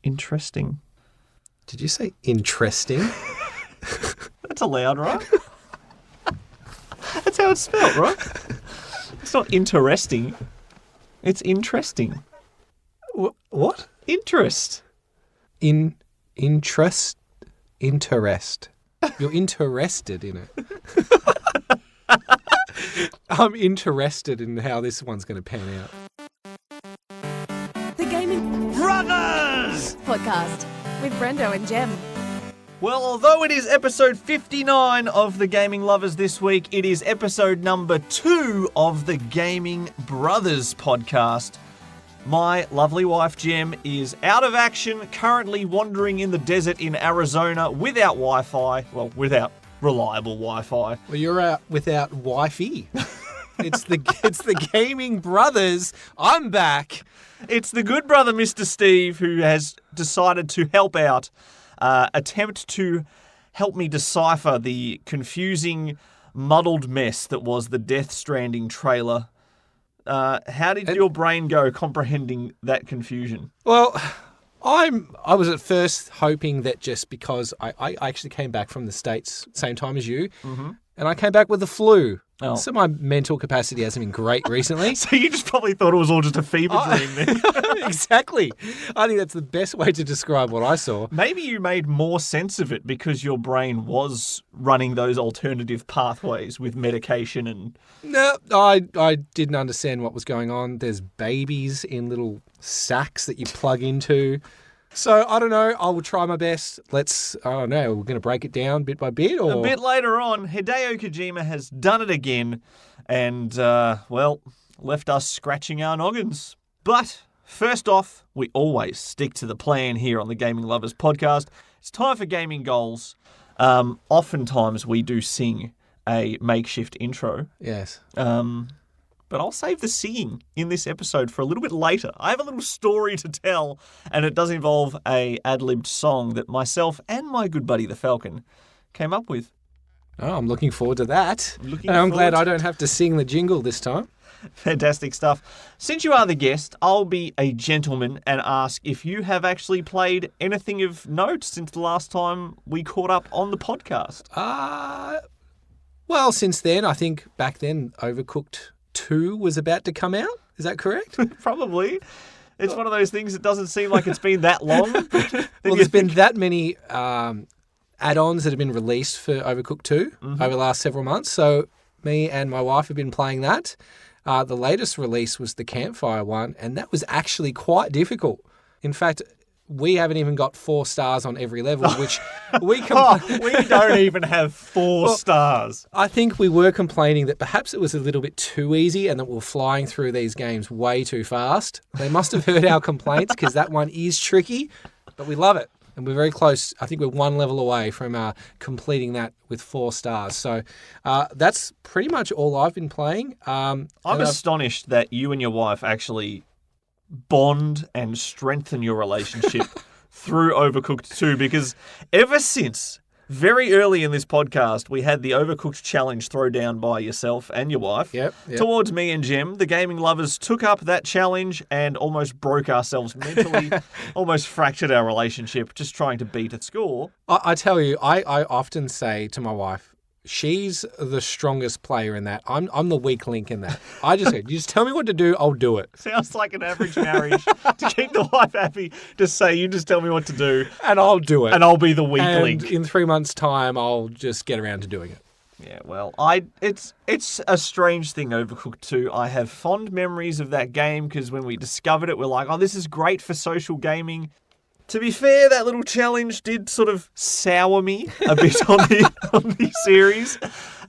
interesting. Did you say interesting? That's allowed, right? That's how it's spelled, right? It's not interesting. It's interesting. What? Interest. Interest. You're interested in it. I'm interested in how this one's going to pan out. The Gaming Brothers! Podcast with Brendo and Jem. Well, although it is episode 59 of The Gaming Lovers this week, it is episode number 2 of the Gaming Brothers podcast. My lovely wife, Jem, is out of action, currently wandering in the desert in Arizona without Wi-Fi. Well, without reliable Wi-Fi. Well, you're out without Wi-Fi. It's the Gaming Brothers. I'm back. It's the good brother, Mr. Steve, who has decided to help out, attempt to help me decipher the confusing, muddled mess that was the Death Stranding trailer. How did your brain go comprehending that confusion? Well, I was at first hoping that just because I actually came back from the States same time as you, and I came back with the flu. Oh. So my mental capacity hasn't been great recently. So you just probably thought it was all just a fever dream then. Exactly. I think that's the best way to describe what I saw. Maybe you made more sense of it because your brain was running those alternative pathways with medication and... No, I didn't understand what was going on. There's babies in little sacks that you plug into. So, I don't know. I will try my best. I don't know, we're going to break it down bit by bit? Or... A bit later on, Hideo Kojima has done it again and, left us scratching our noggins. But first off, we always stick to the plan here on the Gaming Lovers podcast. It's time for gaming goals. Oftentimes we do sing a makeshift intro. Yes. But I'll save the singing in this episode for a little bit later. I have a little story to tell, and it does involve a ad-libbed song that myself and my good buddy the Falcon came up with. Oh, I'm looking forward to that. I'm glad I don't have to sing the jingle this time. Fantastic stuff. Since you are the guest, I'll be a gentleman and ask if you have actually played anything of note since the last time we caught up on the podcast. Well, since then, I think back then Overcooked 2 was about to come out. Is that correct? Probably. It's one of those things that doesn't seem like it's been that long. Well, there's been that many add-ons that have been released for Overcooked 2 over the last several months. So me and my wife have been playing that. The latest release was the Campfire one, and that was actually quite difficult. In fact, we haven't even got 4 stars on every level, which we don't even have 4 stars. I think we were complaining that perhaps it was a little bit too easy and that we're flying through these games way too fast. They must have heard our complaints because that one is tricky, but we love it. And we're very close. I think we're 1 level away from completing that with 4 stars. So that's pretty much all I've been playing. I'm astonished that you and your wife actually bond and strengthen your relationship through Overcooked 2, because ever since very early in this podcast we had the Overcooked challenge thrown down by yourself and your wife towards me and Jem, the Gaming Lovers took up that challenge and almost broke ourselves mentally, almost fractured our relationship just trying to beat a score. I tell you, I often say to my wife, she's the strongest player in that. I'm the weak link in that. I just say, you just tell me what to do, I'll do it. Sounds like an average marriage. To keep the wife happy, just say, you just tell me what to do. And I'll do it. And I'll be the weak link. And in 3 months' time, I'll just get around to doing it. Yeah, well, it's a strange thing, Overcooked 2. I have fond memories of that game because when we discovered it, we're like, oh, this is great for social gaming. To be fair, that little challenge did sort of sour me a bit on the series,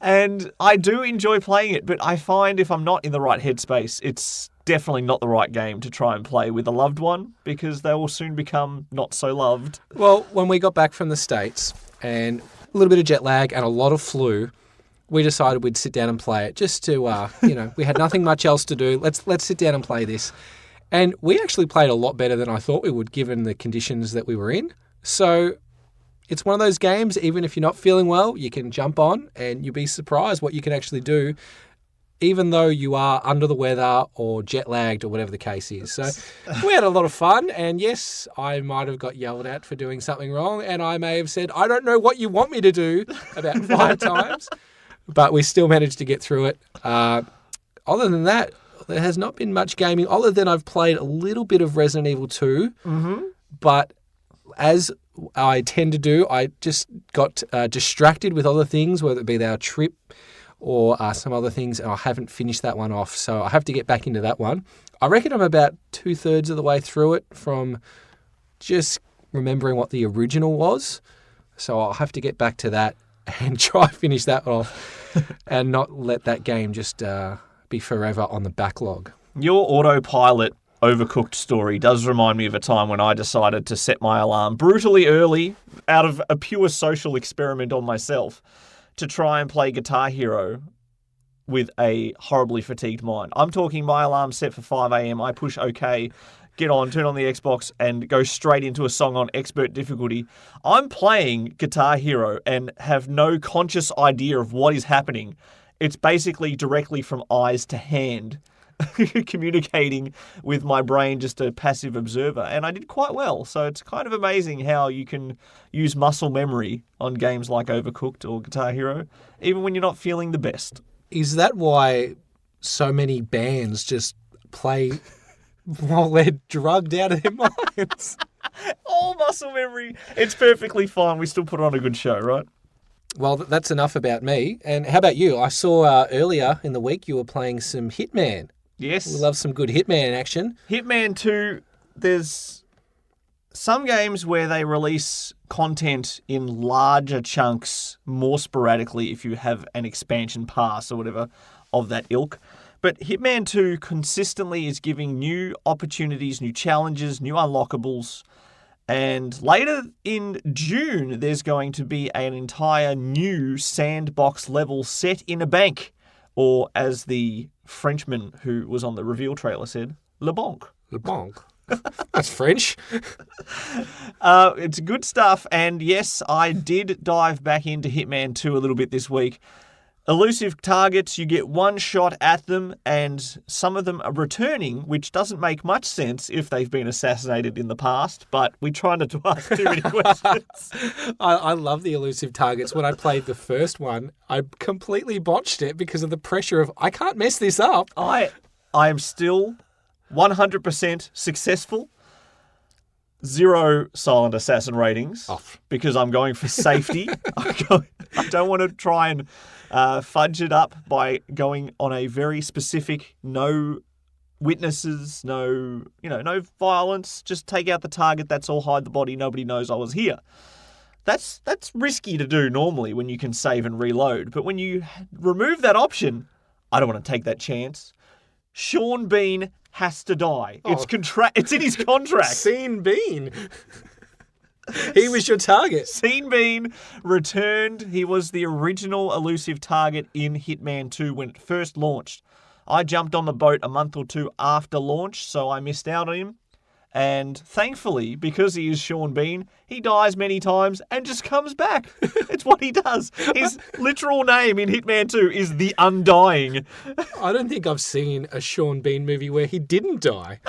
and I do enjoy playing it, but I find if I'm not in the right headspace, it's definitely not the right game to try and play with a loved one, because they will soon become not so loved. Well, when we got back from the States, and a little bit of jet lag and a lot of flu, we decided we'd sit down and play it just to, we had nothing much else to do. Let's sit down and play this. And we actually played a lot better than I thought we would, given the conditions that we were in. So it's one of those games, even if you're not feeling well, you can jump on and you'll be surprised what you can actually do even though you are under the weather or jet lagged or whatever the case is. So we had a lot of fun. And yes, I might have got yelled at for doing something wrong. And I may have said, I don't know what you want me to do about 5 times. But we still managed to get through it. Other than that, there has not been much gaming. Other than I've played a little bit of Resident Evil 2. Mm-hmm. But as I tend to do, I just got distracted with other things, whether it be our trip or some other things, and I haven't finished that one off. So I have to get back into that one. I reckon I'm about 2/3 of the way through it from just remembering what the original was. So I'll have to get back to that and try to finish that off and not let that game just be forever on the backlog. Your autopilot Overcooked story does remind me of a time when I decided to set my alarm brutally early out of a pure social experiment on myself to try and play Guitar Hero with a horribly fatigued mind. I'm talking my alarm set for 5 a.m. I push OK, get on, turn on the Xbox and go straight into a song on expert difficulty. I'm playing Guitar Hero and have no conscious idea of what is happening. It's basically directly from eyes to hand. Communicating with my brain, just a passive observer, and I did quite well. So it's kind of amazing how you can use muscle memory on games like Overcooked or Guitar Hero, even when you're not feeling the best. Is that why so many bands just play while they're drugged out of their minds? All muscle memory. It's perfectly fine. We still put on a good show, right? Well, that's enough about me. And how about you? I saw earlier in the week you were playing some Hitman. Yes. We love some good Hitman action. Hitman 2, there's some games where they release content in larger chunks more sporadically if you have an expansion pass or whatever of that ilk. But Hitman 2 consistently is giving new opportunities, new challenges, new unlockables. And later in June, there's going to be an entire new sandbox level set in a bank. Or as the Frenchman who was on the reveal trailer said, Le Banque. Le Banque. That's French. It's good stuff. And yes, I did dive back into Hitman 2 a little bit this week. Elusive targets, you get one shot at them, and some of them are returning, which doesn't make much sense if they've been assassinated in the past, but we try not to ask too many questions. I love the elusive targets. When I played the first one, I completely botched it because of the pressure of, I can't mess this up. I am still 100% successful. 0 silent assassin ratings because I'm going for safety. I don't want to try and fudge it up by going on a very specific, no witnesses, no violence. Just take out the target. That's all. Hide the body. Nobody knows I was here. That's risky to do normally when you can save and reload. But when you remove that option, I don't want to take that chance. Sean Bean has to die. Oh. It's in his contract. Scene Bean. He was your target. Scene Bean returned. He was the original elusive target in Hitman 2 when it first launched. I jumped on the boat a month or 2 after launch, so I missed out on him. And thankfully, because he is Sean Bean, he dies many times and just comes back. It's what he does. His literal name in Hitman 2 is The Undying. I don't think I've seen a Sean Bean movie where he didn't die.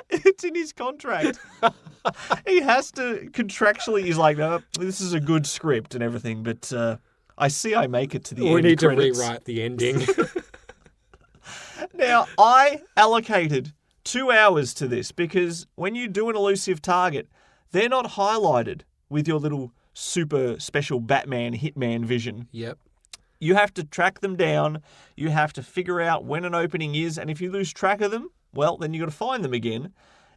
It's in his contract. He has to contractually, he's like, no, this is a good script and everything, but I see I make it to the end. We need credits. to rewrite the ending. Now, I allocated 2 hours to this because when you do an elusive target, they're not highlighted with your little super special Batman Hitman vision. Yep. You have to track them down. You have to figure out when an opening is. And if you lose track of them, well, then you've got to find them again.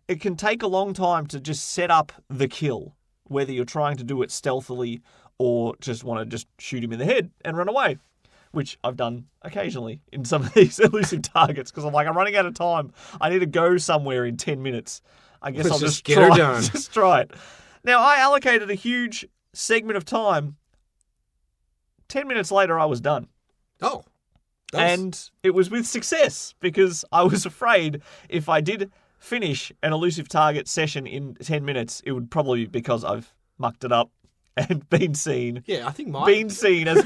It can take a long time to just set up the kill, whether you're trying to do it stealthily or just want to just shoot him in the head and run away, which I've done occasionally in some of these elusive targets because I'm running out of time. I need to go somewhere in 10 minutes. I guess I'll just get her done. Just try it. Now, I allocated a huge segment of time. 10 minutes later, I was done. Oh. And it was with success because I was afraid if I did finish an elusive target session in 10 minutes, it would probably be because I've mucked it up and been seen. Yeah, I think been seen as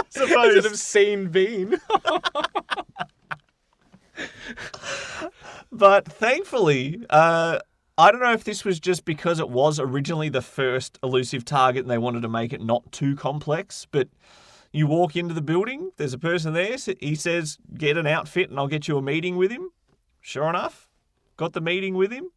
suppose. Should have seen Bean. But thankfully, I don't know if this was just because it was originally the first elusive target and they wanted to make it not too complex, but you walk into the building, there's a person there, he says, get an outfit and I'll get you a meeting with him. Sure enough, got the meeting with him.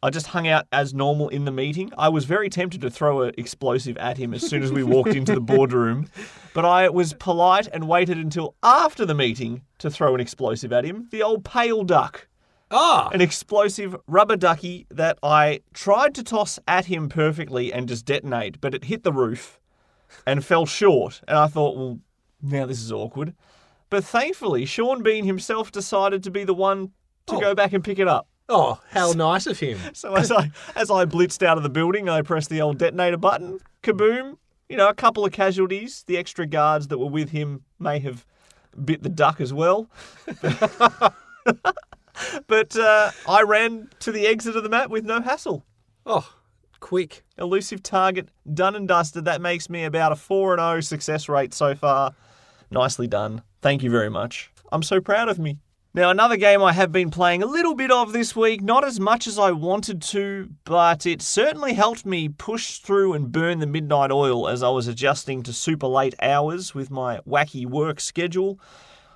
I just hung out as normal in the meeting. I was very tempted to throw an explosive at him as soon as we walked into the boardroom, but I was polite and waited until after the meeting to throw an explosive at him. The old pale duck. An explosive rubber ducky that I tried to toss at him perfectly and just detonate, but it hit the roof and fell short. And I thought, well, now this is awkward. But thankfully, Sean Bean himself decided to be the one to go back and pick it up. Oh, how nice of him. So as I blitzed out of the building, I pressed the old detonator button. Kaboom. You know, a couple of casualties. The extra guards that were with him may have bit the duck as well. But I ran to the exit of the map with no hassle. Oh, quick. Elusive target, done and dusted. That makes me about a 4-0 success rate so far. Nicely done. Thank you very much. I'm so proud of me. Now, another game I have been playing a little bit of this week, not as much as I wanted to, but it certainly helped me push through and burn the midnight oil as I was adjusting to super late hours with my wacky work schedule.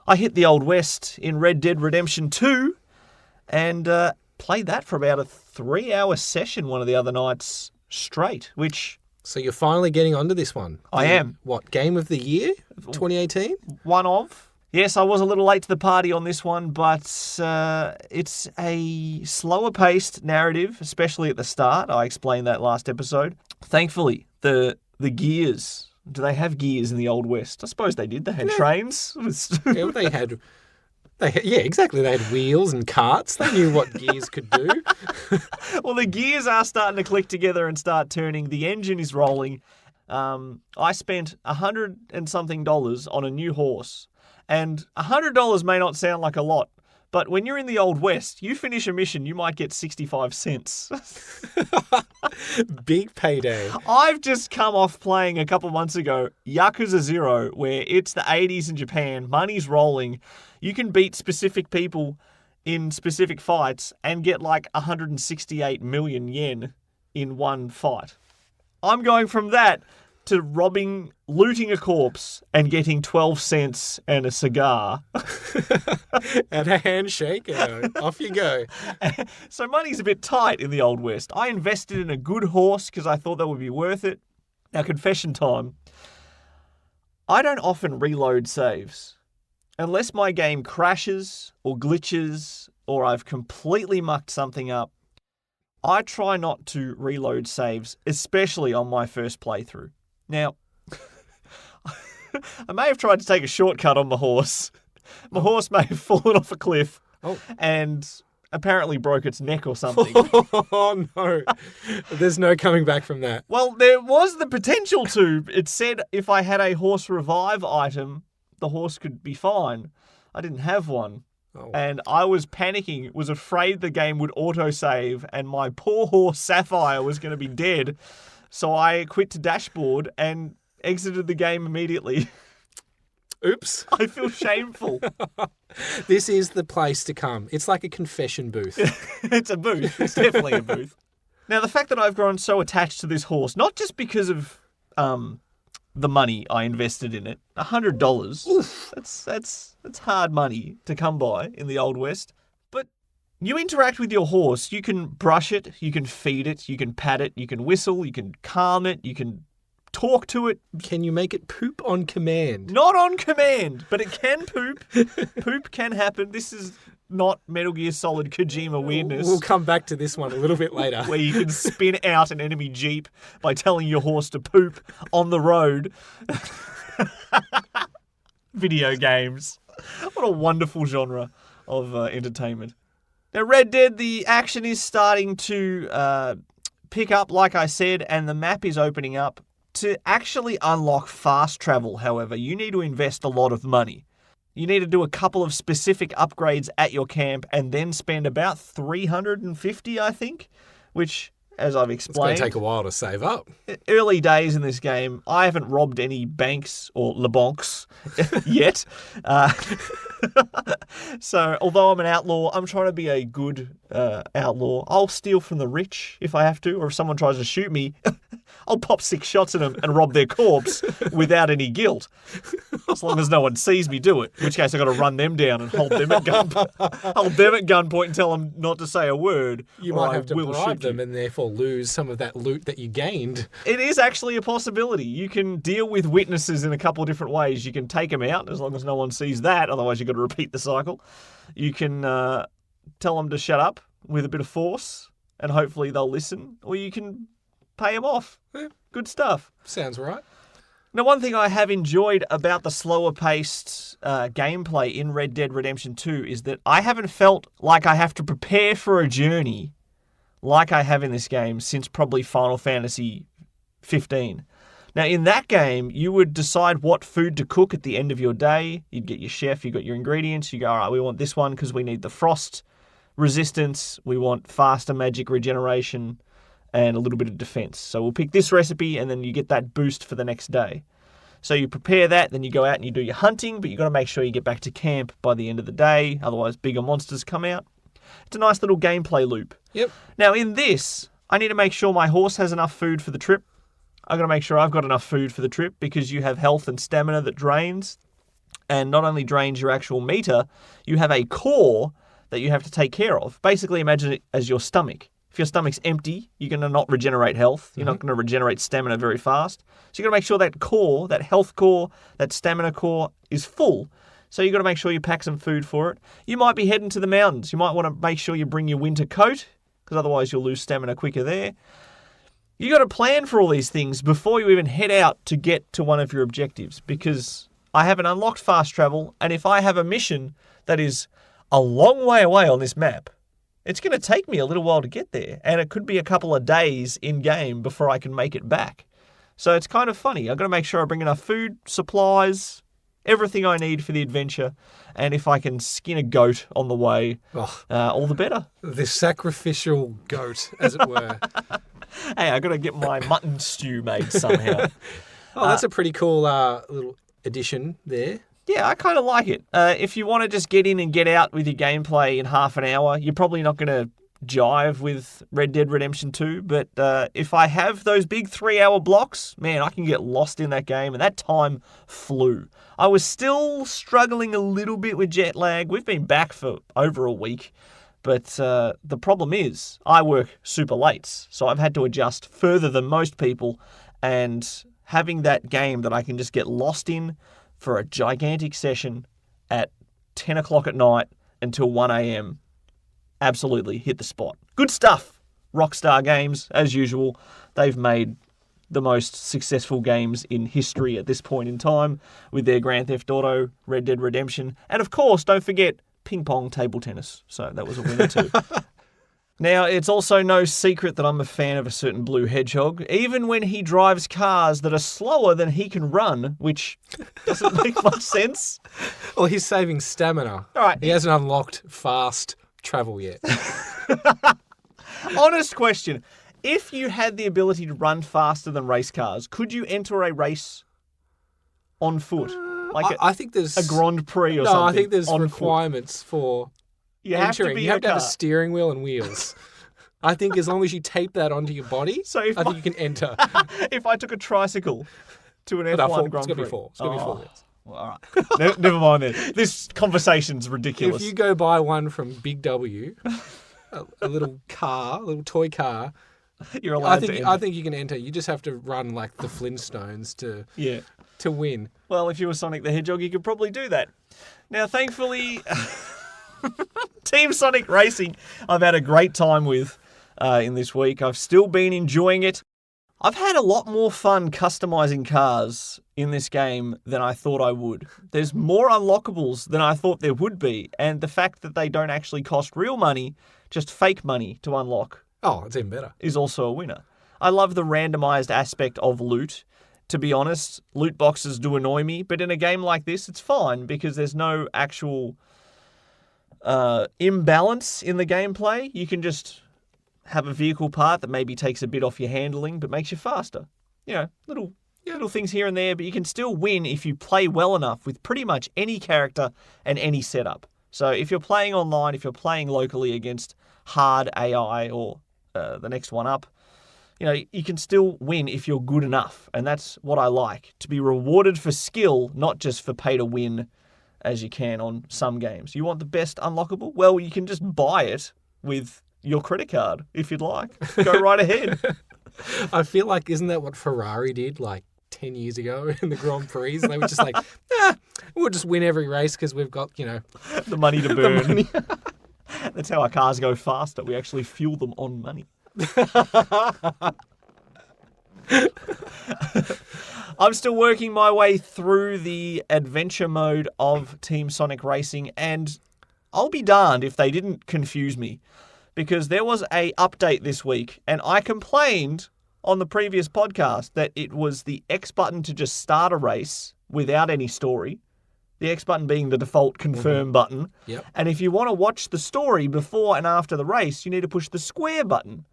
I hit the Old West in Red Dead Redemption 2 and played that for about a 3-hour session one of the other nights straight, which... So you're finally getting onto this one? I am. What, Game of the Year 2018? One of. Yes, I was a little late to the party on this one, but it's a slower-paced narrative, especially at the start. I explained that last episode. Thankfully, the gears... Do they have gears in the Old West? I suppose they did. They had trains. Yeah, they had, exactly. They had wheels and carts. They knew what gears could do. Well, the gears are starting to click together and start turning. The engine is rolling. I spent $100 and something on a new horse. And $100 may not sound like a lot, but when you're in the Old West, you finish a mission, you might get 65 cents. Big payday. I've just come off playing a couple months ago Yakuza 0, where it's the 80s in Japan, money's rolling. You can beat specific people in specific fights and get like 168 million yen in one fight. I'm going from that to looting a corpse and getting 12 cents and a cigar. And a handshake, and off you go. So money's a bit tight in the Old West. I invested in a good horse because I thought that would be worth it. Now, confession time. I don't often reload saves. Unless my game crashes or glitches or I've completely mucked something up, I try not to reload saves, especially on my first playthrough. Now, I may have tried to take a shortcut on my horse. My horse may have fallen off a cliff and apparently broke its neck or something. Oh, no. There's no coming back from that. Well, there was the potential to. It said if I had a horse revive item, the horse could be fine. I didn't have one. Oh. And I was panicking, was afraid the game would autosave and my poor horse Sapphire was going to be dead. So I quit to dashboard and exited the game immediately. Oops. I feel shameful. This is the place to come. It's like a confession booth. It's a booth. It's definitely a booth. Now, the fact that I've grown so attached to this horse, not just because of the money I invested in it, $100. Oof. That's hard money to come by in the Old West. But you interact with your horse. You can brush it, you can feed it, you can pat it, you can whistle, you can calm it, you can talk to it. Can you make it poop on command? Not on command, but it can poop. Poop can happen. This is not Metal Gear Solid Kojima weirdness. We'll come back to this one a little bit later. Where you can spin out an enemy jeep by telling your horse to poop on the road. Video games. What a wonderful genre of entertainment. Now, Red Dead, the action is starting to pick up, like I said, and the map is opening up. To actually unlock fast travel, however, you need to invest a lot of money. You need to do a couple of specific upgrades at your camp and then spend about $350, I think, which as I've It's going explained. to take a while to save up. Early days in this game, I haven't robbed any banks or Le Banques yet. So, although I'm an outlaw, I'm trying to be a good outlaw. I'll steal from the rich if I have to, or if someone tries to shoot me, I'll pop 6 shots at them and rob their corpse without any guilt. As long as no one sees me do it, in which case I've got to run them down and hold them at gunpoint and tell them not to say a word. You or might I have to will bribe shoot you. them and therefore lose some of that loot that you gained. It is actually a possibility. You can deal with witnesses in a couple of different ways. You can take them out as long as no one sees that. Otherwise, you've got to repeat the cycle. You can tell them to shut up with a bit of force and hopefully they'll listen. Or you can pay them off. Yeah. Good stuff. Sounds right. Now, one thing I have enjoyed about the slower-paced gameplay in Red Dead Redemption 2 is that I haven't felt like I have to prepare for a journey like I have in this game since probably Final Fantasy 15. Now, in that game, you would decide what food to cook at the end of your day. You'd get your chef, you got your ingredients. You go, all right, we want this one because we need the frost resistance. We want faster magic regeneration and a little bit of defense. So we'll pick this recipe and then you get that boost for the next day. So you prepare that, then you go out and you do your hunting, but you've got to make sure you get back to camp by the end of the day. Otherwise, bigger monsters come out. It's a nice little gameplay loop. Yep. Now, in this, I need to make sure my horse has enough food for the trip. I've got to make sure I've got enough food for the trip because you have health and stamina that drains. And not only drains your actual meter, you have a core that you have to take care of. Basically, imagine it as your stomach. If your stomach's empty, you're going to not regenerate health. You're not going to regenerate stamina very fast. So you've got to make sure that core, that health core, that stamina core is full. So you've got to make sure you pack some food for it. You might be heading to the mountains. You might want to make sure you bring your winter coat because otherwise you'll lose stamina quicker there. You got to plan for all these things before you even head out to get to one of your objectives because I haven't unlocked fast travel, and if I have a mission that is a long way away on this map, it's going to take me a little while to get there, and it could be a couple of days in-game before I can make it back. So it's kind of funny. I've got to make sure I bring enough food, supplies, everything I need for the adventure, and if I can skin a goat on the way, all the better. The sacrificial goat, as it were. Hey, I've got to get my mutton stew made somehow. That's a pretty cool little addition there. Yeah, I kind of like it. If you want to just get in and get out with your gameplay in half an hour, you're probably not going to jive with Red Dead Redemption 2. But if I have those big 3-hour blocks, man, I can get lost in that game. And that time flew. I was still struggling a little bit with jet lag. We've been back for over a week. But the problem is I work super late. So I've had to adjust further than most people. And having that game that I can just get lost in for a gigantic session at 10 o'clock at night until 1 a.m. absolutely hit the spot. Good stuff. Rockstar Games, as usual. They've made the most successful games in history at this point in time with their Grand Theft Auto, Red Dead Redemption, and of course, don't forget ping pong table tennis. So that was a winner too. Now, it's also no secret that I'm a fan of a certain blue hedgehog, even when he drives cars that are slower than he can run, which doesn't make much sense. Well, he's saving stamina. All right. He hasn't unlocked fast travel yet. Honest question. If you had the ability to run faster than race cars, could you enter a race on foot? Like I think there's a Grand Prix or something. No, I think there's on requirements for You have entering. to be You have a to have a car. steering wheel and wheels. I think as long as you tape that onto your body, So if I think you can enter. If I took a tricycle to an F1 No, Grand Prix. it's got to be four. It's got to be four wheels. Well, all right. Never mind then. This conversation's ridiculous. If you go buy one from Big W, a little car, a little toy car, You're allowed to I enter. think you can enter. You just have to run like the Flintstones Yeah. to win. Well, if you were Sonic the Hedgehog, you could probably do that. Now, thankfully, Team Sonic Racing, I've had a great time with in this week. I've still been enjoying it. I've had a lot more fun customizing cars in this game than I thought I would. There's more unlockables than I thought there would be, and the fact that they don't actually cost real money, just fake money to unlock, Oh, it's even better. is also a winner. I love the randomized aspect of loot. To be honest, loot boxes do annoy me, but in a game like this, it's fine because there's no actual imbalance in the gameplay. You can just have a vehicle part that maybe takes a bit off your handling but makes you faster. Little things here and there, but you can still win if you play well enough with pretty much any character and any setup. So if you're playing online, if you're playing locally against hard AI or the next one up, you can still win if you're good enough. And that's what I like, to be rewarded for skill, not just for pay to win as you can on some games. You want the best unlockable? Well, you can just buy it with your credit card if you'd like. Go right ahead. I feel like, isn't that what Ferrari did 10 years ago in the Grand Prix? They were just like, we'll just win every race because we've got, the money to burn. That's how our cars go faster. We actually fuel them on money. I'm still working my way through the adventure mode of Team Sonic Racing, and I'll be darned if they didn't confuse me, because there was a update this week, and I complained on the previous podcast that it was the X button to just start a race without any story. The X button being the default confirm button. Yep. And if you want to watch the story before and after the race, you need to push the square button.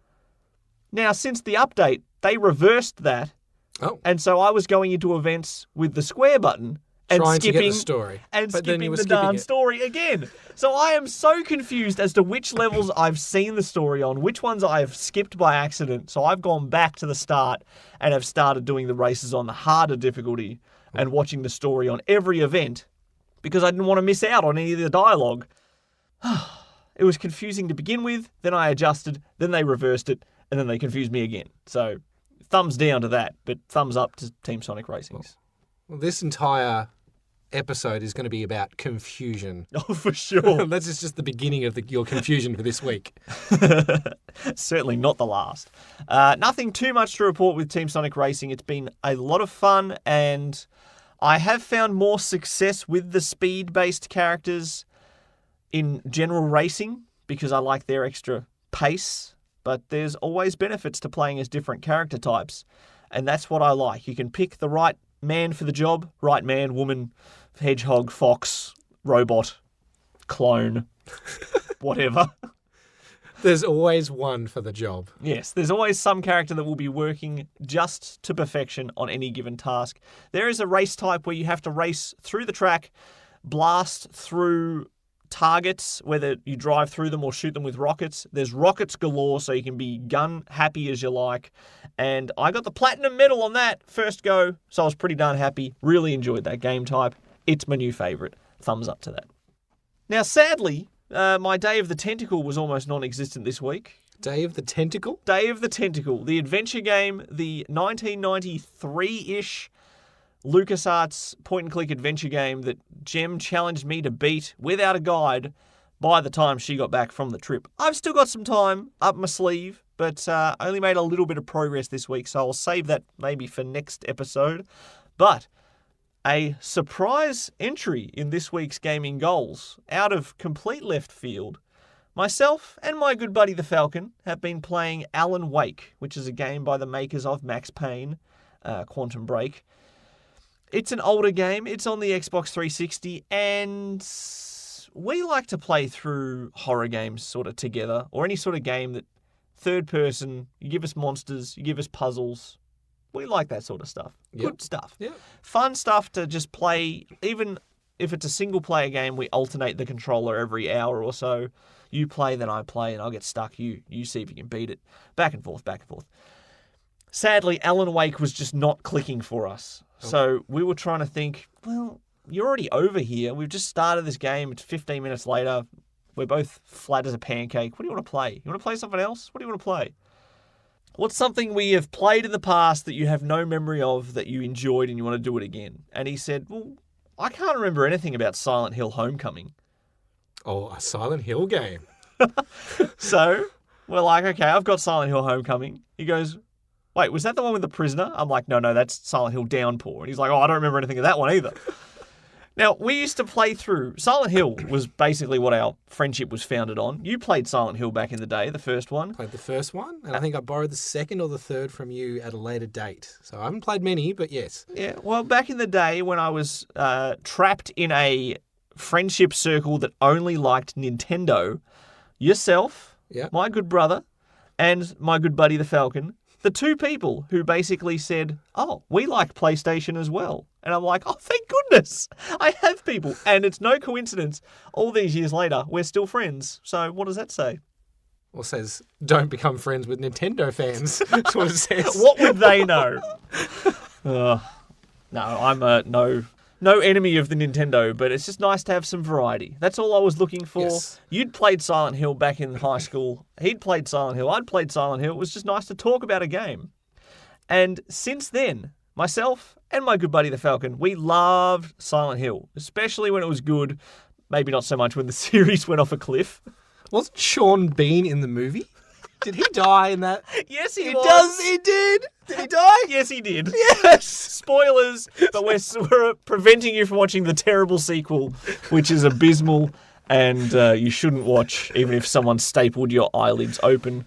Now, since the update, they reversed that. Oh. And so I was going into events with the square button and Trying skipping to get the story. and But then you skipping were the skipping darn it. story again. So I am so confused as to which levels I've seen the story on, which ones I've skipped by accident. So I've gone back to the start and have started doing the races on the harder difficulty and watching the story on every event because I didn't want to miss out on any of the dialogue. It was confusing to begin with, then I adjusted, then they reversed it, and then they confused me again. So thumbs down to that, but thumbs up to Team Sonic Racing's. Well, this entire episode is going to be about confusion. Oh, for sure. That's just the beginning of your confusion for this week. Certainly not the last. Nothing too much to report with Team Sonic Racing. It's been a lot of fun, and I have found more success with the speed-based characters in general racing because I like their extra pace, but there's always benefits to playing as different character types, and that's what I like. You can pick the right man for the job, right man, woman, hedgehog, fox, robot, clone, whatever. There's always one for the job. Yes, there's always some character that will be working just to perfection on any given task. There is a race type where you have to race through the track, blast through targets, whether you drive through them or shoot them with rockets. There's rockets galore, so you can be gun happy as you like. And I got the platinum medal on that first go, so I was pretty darn happy. Really enjoyed that game type. It's my new favourite. Thumbs up to that. Now, sadly, my Day of the Tentacle was almost non-existent this week. Day of the Tentacle? Day of the Tentacle, the adventure game, the 1993-ish LucasArts point-and-click adventure game that Jem challenged me to beat without a guide by the time she got back from the trip. I've still got some time up my sleeve, but only made a little bit of progress this week, so I'll save that maybe for next episode. But a surprise entry in this week's gaming goals, out of complete left field. Myself and my good buddy the Falcon have been playing Alan Wake, which is a game by the makers of Max Payne, Quantum Break. It's an older game. It's on the Xbox 360, and we like to play through horror games sort of together, or any sort of game that third person, you give us monsters, you give us puzzles. We like that sort of stuff. Yep. Good stuff. Yep. Fun stuff to just play. Even if it's a single-player game, we alternate the controller every hour or so. You play, then I play, and I'll get stuck. You see if you can beat it. Back and forth, back and forth. Sadly, Alan Wake was just not clicking for us. So we were trying to think, well, you're already over here. We've just started this game. It's 15 minutes later. We're both flat as a pancake. What do you want to play? You want to play something else? What do you want to play? What's something we have played in the past that you have no memory of that you enjoyed and you want to do it again? And he said, well, I can't remember anything about Silent Hill Homecoming. Oh, a Silent Hill game. So we're like, okay, I've got Silent Hill Homecoming. He goes, wait, was that the one with the prisoner? I'm like, no, that's Silent Hill Downpour. And he's like, oh, I don't remember anything of that one either. Now, we used to play through... Silent Hill was basically what our friendship was founded on. You played Silent Hill back in the day, the first one. Played the first one, and I think I borrowed the second or the third from you at a later date. So I haven't played many, but yes. Yeah, well, back in the day when I was trapped in a friendship circle that only liked Nintendo, yourself, Yeah. my good brother, and my good buddy the Falcon, the two people who basically said, oh, we like PlayStation as well. And I'm like, oh, thank goodness. I have people. And it's no coincidence. All these years later, we're still friends. So what does that say? Or says, don't become friends with Nintendo fans. That's what it says. What would they know? No, I'm no enemy of the Nintendo, but it's just nice to have some variety. That's all I was looking for. Yes. You'd played Silent Hill back in high school. He'd played Silent Hill. I'd played Silent Hill. It was just nice to talk about a game. And since then, myself and my good buddy the Falcon, we loved Silent Hill, especially when it was good. Maybe not so much when the series went off a cliff. Wasn't Sean Bean in the movie? Did he die in that? Yes, he did. Did he die? Yes, he did. Yes. Spoilers, but we're preventing you from watching the terrible sequel, which is abysmal, and you shouldn't watch, even if someone stapled your eyelids open.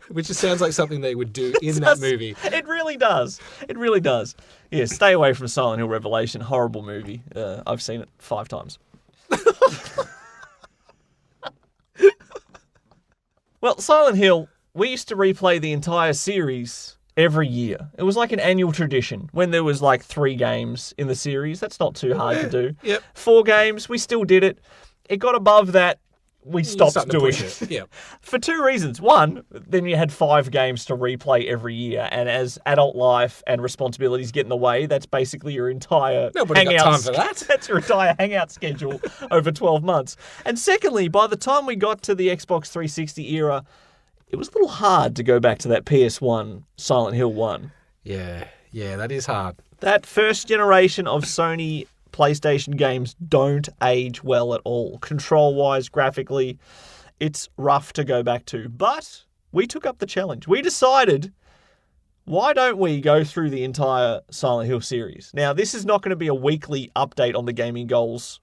Which just sounds like something they would do in that movie. It really does. It really does. Yeah, stay away from Silent Hill Revelation. Horrible movie. I've seen it 5 times. Well, Silent Hill, we used to replay the entire series every year. It was like an annual tradition. When there was like 3 games in the series, that's not too hard to do. Yep. 4 games, we still did it. It got above that, we stopped doing it. Yep. For 2 reasons. One, then you had 5 games to replay every year, and as adult life and responsibilities get in the way, that's basically your entire Nobody got time for that. That's your entire hangout schedule over 12 months. And secondly, by the time we got to the Xbox 360 era, it was a little hard to go back to that PS1 Silent Hill 1. Yeah, that is hard. That first generation of Sony PlayStation games don't age well at all. Control-wise, graphically, it's rough to go back to. But we took up the challenge. We decided, why don't we go through the entire Silent Hill series? Now, this is not going to be a weekly update on the gaming goals.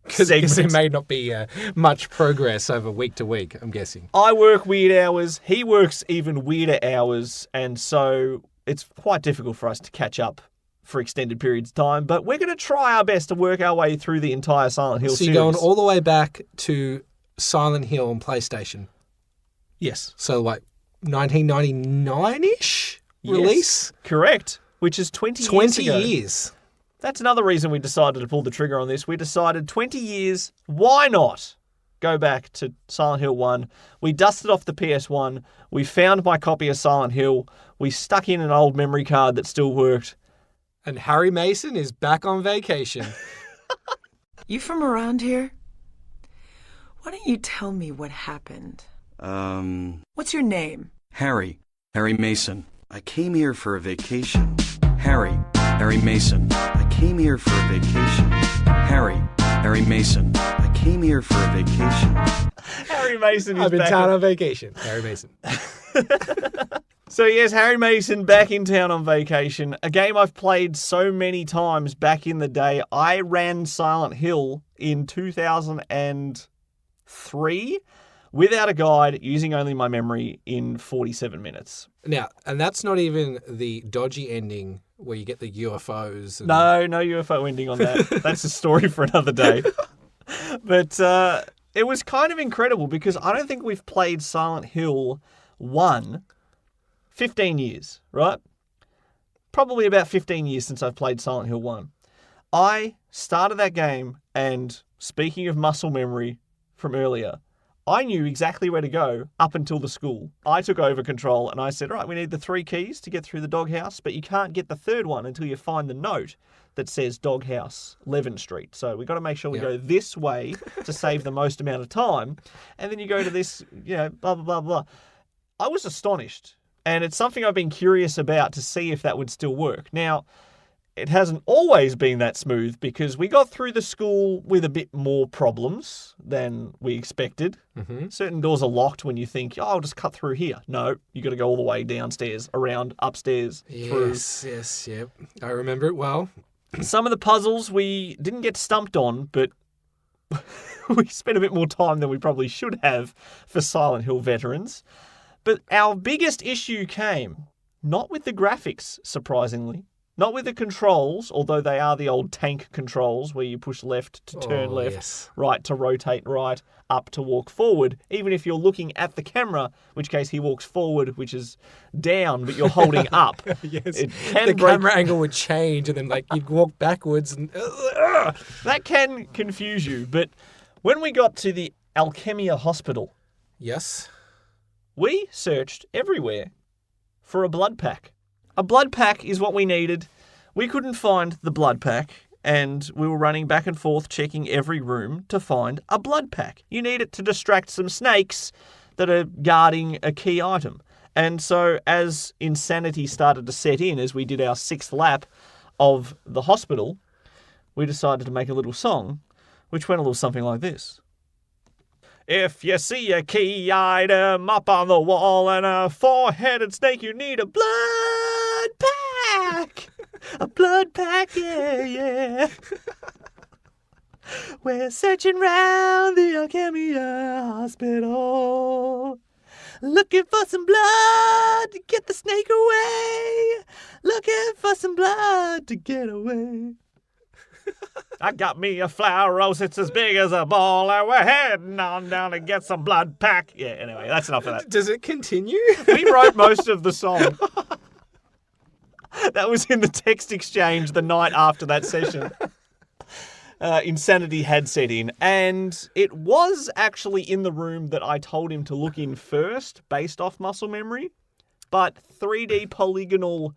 Because there may not be much progress over week to week, I'm guessing. I work weird hours. He works even weirder hours. And so it's quite difficult for us to catch up for extended periods of time, but we're going to try our best to work our way through the entire Silent Hill series. So you're going all the way back to Silent Hill on PlayStation? Yes. So like 1999-ish release? Yes, correct, which is 20 years 20 ago. years. That's another reason we decided to pull the trigger on this. We decided 20 years, why not go back to Silent Hill 1? We dusted off the PS1. We found my copy of Silent Hill. We stuck in an old memory card that still worked. And Harry Mason is back on vacation. You from around here? Why don't you tell me what happened? What's your name? Harry Mason. I came here for a vacation. Harry Mason. I came here for a vacation. Harry Mason. I came here for a vacation. Harry Mason is I'm in back. town on vacation. Harry Mason. So yes, Harry Mason back in town on vacation. A game I've played so many times back in the day. I ran Silent Hill in 2003 without a guide, using only my memory in 47 minutes. Now, and that's not even the dodgy ending where you get the UFOs. And... No UFO ending on that. That's a story for another day. But it was kind of incredible because I don't think we've played Silent Hill 1 15 years, right? Probably about 15 years since I've played Silent Hill 1. I started that game, and speaking of muscle memory from earlier, I knew exactly where to go up until the school. I took over control and I said, right, we need the 3 keys to get through the doghouse, but you can't get the 3rd one until you find the note that says Doghouse, Levin Street. So we've got to make sure we go this way to save the most amount of time. And then you go to this, blah, blah, blah, blah. I was astonished. And it's something I've been curious about to see if that would still work. Now, it hasn't always been that smooth because we got through the school with a bit more problems than we expected. Mm-hmm. Certain doors are locked when you think, oh, I'll just cut through here. No, you got to go all the way downstairs, around, upstairs, through. Yes, yep. I remember it well. Some of the puzzles we didn't get stumped on, but we spent a bit more time than we probably should have for Silent Hill veterans. But our biggest issue came not with the graphics, surprisingly, Not with the controls, although they are the old tank controls where you push left to turn left, yes. right to rotate right, up to walk forward. Even if you're looking at the camera, in which case he walks forward, which is down, but you're holding up. Yes. It can The break- camera angle would change, and then like you'd walk backwards, and That can confuse you. But when we got to the Alchemia Hospital, yes, we searched everywhere for a blood pack. A blood pack is what we needed. We couldn't find the blood pack, and we were running back and forth checking every room to find a blood pack. You need it to distract some snakes that are guarding a key item. And so as insanity started to set in, as we did our 6th lap of the hospital, we decided to make a little song, which went a little something like this. If you see a key item up on the wall and a 4-headed snake, you need a blood pack. A blood pack, yeah, yeah. We're searching round the Alchemia Hospital, looking for some blood to get the snake away. Looking for some blood to get away. I got me a flower rose, it's as big as a ball, and we're heading on down to get some blood pack. Yeah, anyway, that's enough of that. Does it continue? We wrote most of the song. That was in the text exchange the night after that session. Insanity had set in, and it was actually in the room that I told him to look in first, based off muscle memory, but 3D polygonal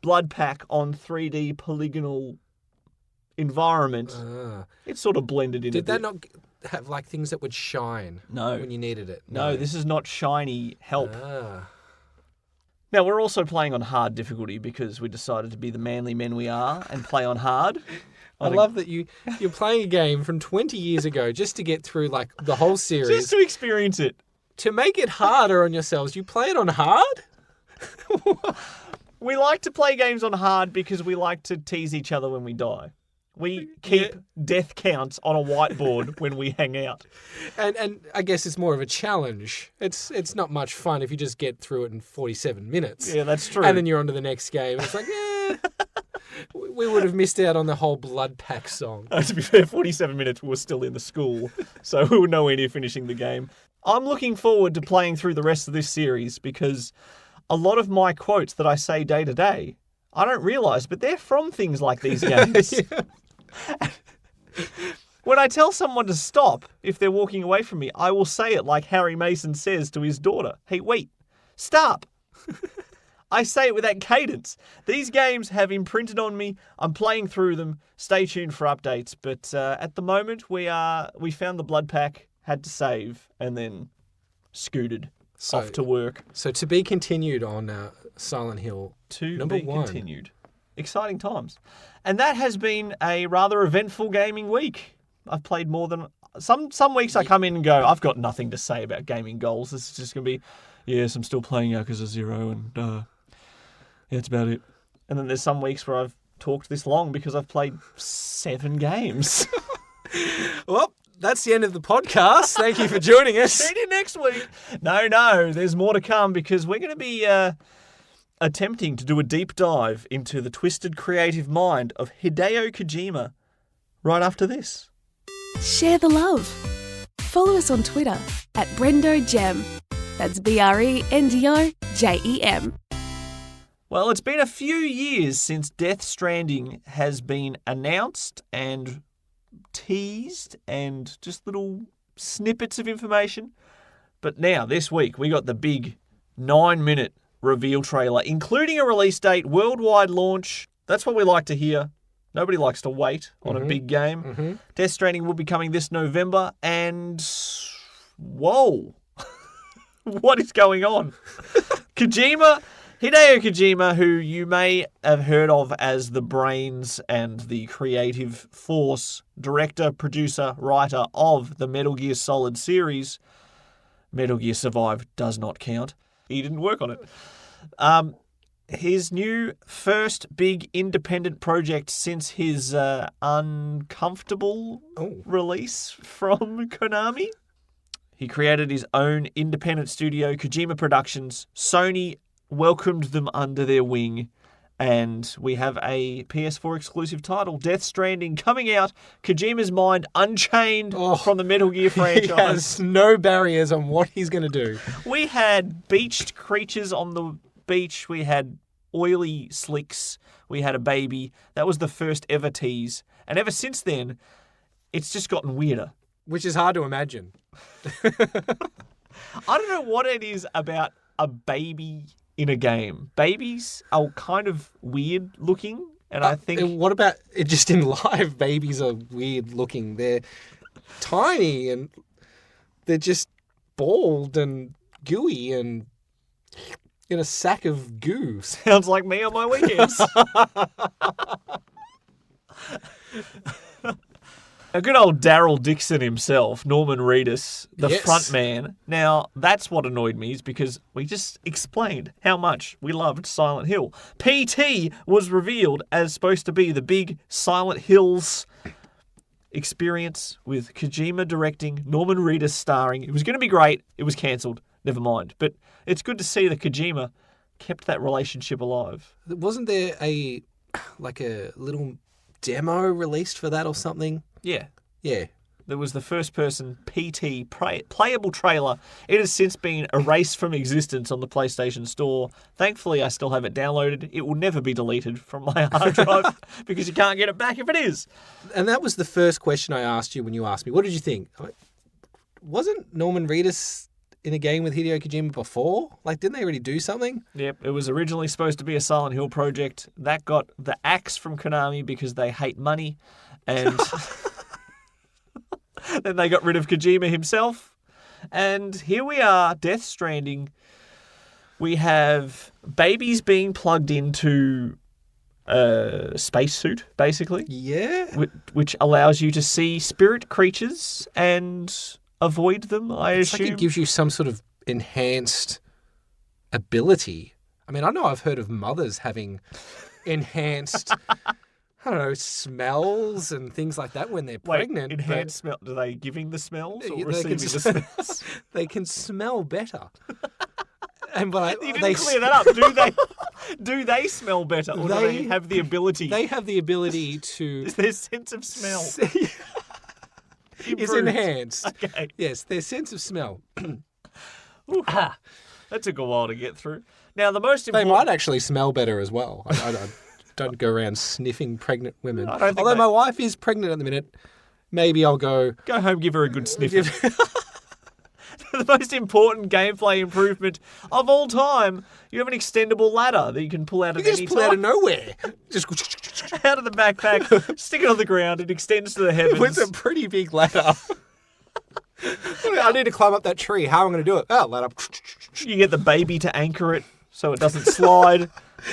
blood pack on 3D polygonal environment, it sort of blended in. Did that not have like things that would shine? No. When you needed it. No, this is not shiny help. Ah. Now, we're also playing on hard difficulty because we decided to be the manly men we are and play on hard. I love that you're playing a game from 20 years ago just to get through like the whole series. Just to experience it. To make it harder on yourselves, you play it on hard? We like to play games on hard because we like to tease each other when we die. We keep death counts on a whiteboard when we hang out. And I guess it's more of a challenge. It's not much fun if you just get through it in 47 minutes. Yeah, that's true. And then you're on to the next game. It's like, we would have missed out on the whole blood pack song. To be fair, 47 minutes we were still in the school, so we were nowhere near finishing the game. I'm looking forward to playing through the rest of this series because a lot of my quotes that I say day to day, I don't realise, but they're from things like these games. When I tell someone to stop, if they're walking away from me, I will say it like Harry Mason says to his daughter. Hey, wait, stop. I say it with that cadence. These games have imprinted on me. I'm playing through them. Stay tuned for updates. But at the moment, we found the blood pack, had to save, and then scooted off to work. So to be continued on Silent Hill. To number be 1. continued. Exciting times. And that has been a rather eventful gaming week. I've played more than... Some weeks I come in and go, I've got nothing to say about gaming goals. This is just going to be, yes, I'm still playing Yakuza 0 and yeah, that's about it. And then there's some weeks where I've talked this long because I've played 7 games. Well, that's the end of the podcast. Thank you for joining us. See you next week. No, there's more to come because we're going to be attempting to do a deep dive into the twisted creative mind of Hideo Kojima right after this. Share the love. Follow us on Twitter at BrendoGem. That's BrendoJem. Well, it's been a few years since Death Stranding has been announced and teased and just little snippets of information. But now, this week, we got the big 9-minute reveal trailer, including a release date, worldwide launch. That's what we like to hear. Nobody likes to wait on a big game. Mm-hmm. Death Stranding will be coming this November, and whoa, what is going on? Hideo Kojima, who you may have heard of as the brains and the creative force, director, producer, writer of the Metal Gear Solid series. Metal Gear Survive does not count. He didn't work on it. His new first big independent project since his uncomfortable release from Konami. He created his own independent studio, Kojima Productions. Sony welcomed them under their wing, And we have a PS4 exclusive title, Death Stranding, coming out. Kojima's mind unchained from the Metal Gear franchise. He has no barriers on what he's going to do. We had beached creatures on the beach. We had oily slicks. We had a baby. That was the first ever tease. And ever since then, it's just gotten weirder. Which is hard to imagine. I don't know what it is about a baby in a game. Babies are kind of weird looking, and I think... What about it just in live? Babies are weird looking. They're tiny, and they're just bald and gooey and in a sack of goo. Sounds like me on my weekends. A good old Daryl Dixon himself, Norman Reedus, the front man. Now, that's what annoyed me, is because we just explained how much we loved Silent Hill. PT was revealed as supposed to be the big Silent Hills experience with Kojima directing, Norman Reedus starring. It was going to be great. It was cancelled. Never mind. But it's good to see that Kojima kept that relationship alive. Wasn't there a little demo released for that or something? Yeah. Yeah. There was the first-person PT playable trailer. It has since been erased from existence on the PlayStation Store. Thankfully, I still have it downloaded. It will never be deleted from my hard drive because you can't get it back if it is. And that was the first question I asked you when you asked me, what did you think? Wasn't Norman Reedus in a game with Hideo Kojima before? Didn't they already do something? Yep, it was originally supposed to be a Silent Hill project. That got the axe from Konami because they hate money. And... Then they got rid of Kojima himself. And here we are, Death Stranding. We have babies being plugged into a spacesuit, basically. Yeah. Which allows you to see spirit creatures and avoid them, I assume. Like it gives you some sort of enhanced ability. I mean, I know I've heard of mothers having enhanced... I don't know, smells and things like that when they're pregnant. Enhanced smell. Are they giving the smells or receiving the smells? They can smell better. You didn't clear that up. Do they smell better, or do they have the ability? They have the ability to. Is their sense of smell is enhanced? Okay. Yes, their sense of smell. That took a while to get through. Now, the most important... They might actually smell better as well. I don't go around sniffing pregnant women. Although my wife is pregnant at the minute, maybe I'll go home, give her a good sniff. The most important gameplay improvement of all time. You have an extendable ladder that you can pull out at any time. You just pull out of nowhere. Just out of the backpack, stick it on the ground, it extends to the heavens. It's a pretty big ladder. I need to climb up that tree. How am I going to do it? Oh, ladder. You get the baby to anchor it so it doesn't slide.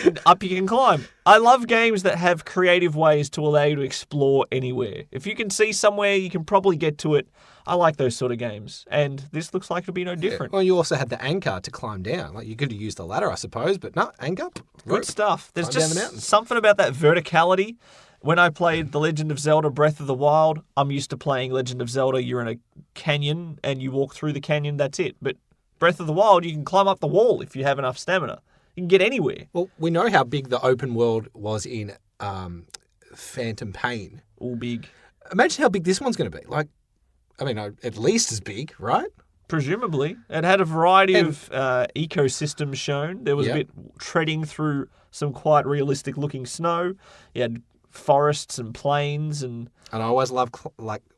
And up you can climb. I love games that have creative ways to allow you to explore anywhere. If you can see somewhere, you can probably get to it. I like those sort of games. And this looks like it'll be no different. Yeah. Well, you also had the anchor to climb down. You could have used the ladder, I suppose, but no, anchor. Good stuff. There's climb just something about that verticality. When I played The Legend of Zelda Breath of the Wild, I'm used to playing Legend of Zelda. You're in a canyon and you walk through the canyon, that's it. But Breath of the Wild, you can climb up the wall if you have enough stamina. You can get anywhere. Well, we know how big the open world was in Phantom Pain. All big. Imagine how big this one's going to be. At least as big, right? Presumably. It had a variety of ecosystems shown. There was a bit treading through some quite realistic looking snow. You had forests and plains. And I always love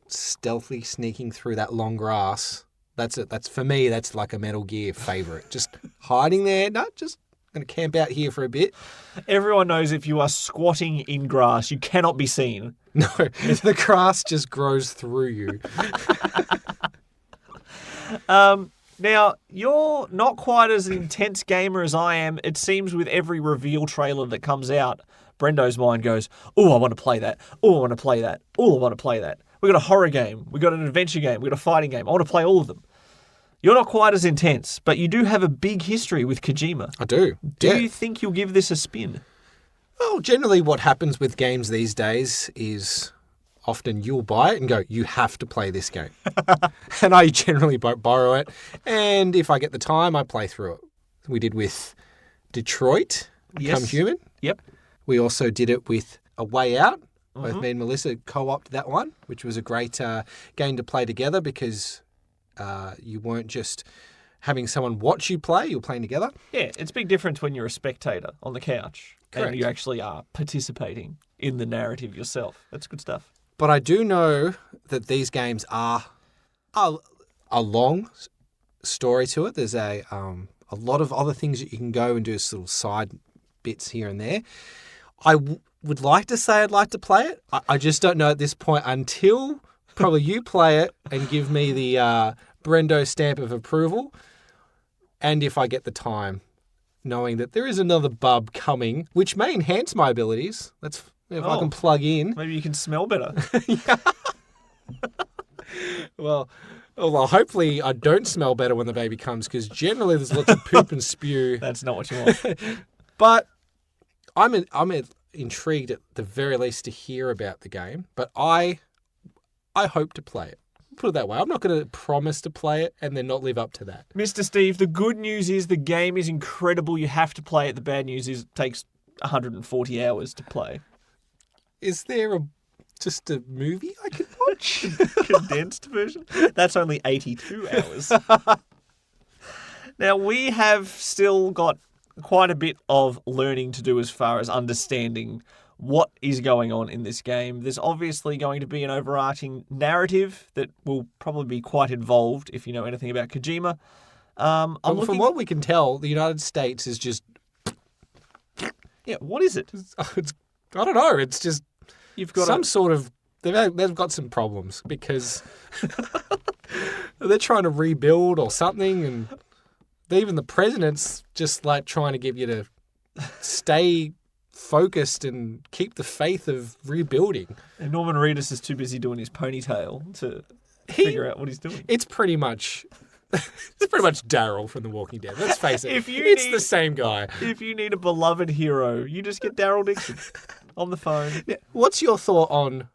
stealthily sneaking through that long grass. That's it. For me, that's like a Metal Gear favourite. Just hiding there. No, just going to camp out here for a bit. Everyone knows if you are squatting in grass, you cannot be seen. No, the grass just grows through you. Now, you're not quite as an intense gamer as I am. It seems with every reveal trailer that comes out, Brendo's mind goes, oh, I want to play that. Oh, I want to play that. Oh, I want to play that. We got a horror game. We got an adventure game. We got a fighting game. I want to play all of them. You're not quite as intense, but you do have a big history with Kojima. I do. Do you think you'll give this a spin? Well, generally what happens with games these days is often you'll buy it and go, you have to play this game. And I generally borrow it. And if I get the time, I play through it. We did with Detroit, Become Human. Yep. We also did it with A Way Out. Both me and Melissa co-opted that one, which was a great game to play together because you weren't just having someone watch you play, you're playing together. Yeah, it's a big difference when you're a spectator on the couch Correct. and you actually are participating in the narrative yourself. That's good stuff. But I do know that these games are a long story to it. There's a lot of other things that you can go and do as little side bits here and there. I would like to say I'd like to play it. I just don't know at this point until probably you play it and give me the Brendo stamp of approval. And if I get the time, knowing that there is another bub coming, which may enhance my abilities. If I can plug in. Maybe you can smell better. Well, hopefully I don't smell better when the baby comes because generally there's lots of poop and spew. That's not what you want. But I'm intrigued at the very least to hear about the game. But I hope to play it. Put it that way. I'm not going to promise to play it and then not live up to that. Mr. Steve, the good news is the game is incredible. You have to play it. The bad news is it takes 140 hours to play. Is there just a movie I can watch? Condensed version? That's only 82 hours. Now, we have still got quite a bit of learning to do as far as understanding what is going on in this game. There's obviously going to be an overarching narrative that will probably be quite involved if you know anything about Kojima. From what we can tell, the United States is just... Yeah, what is it? I don't know. It's just You've got some sort of... They've got some problems because they're trying to rebuild or something, and even the president's just like trying to get you to stay focused and keep the faith of rebuilding. And Norman Reedus is too busy doing his ponytail to figure out what he's doing. It's pretty much Daryl from The Walking Dead. Let's face it. It's the same guy. If you need a beloved hero, you just get Daryl Dixon on the phone. Yeah. What's your thought on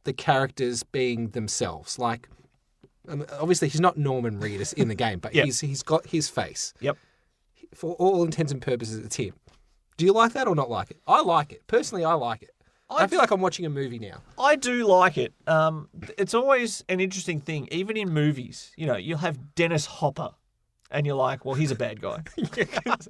the characters being themselves? Like, obviously he's not Norman Reedus in the game, but Yep. he's got his face. Yep. For all intents and purposes, it's him. Do you like that or not like it? I like it. Personally, I like it. I feel like I'm watching a movie now. I do like it. It's always an interesting thing, even in movies. You know, you'll have Dennis Hopper, and you're like, well, he's a bad guy.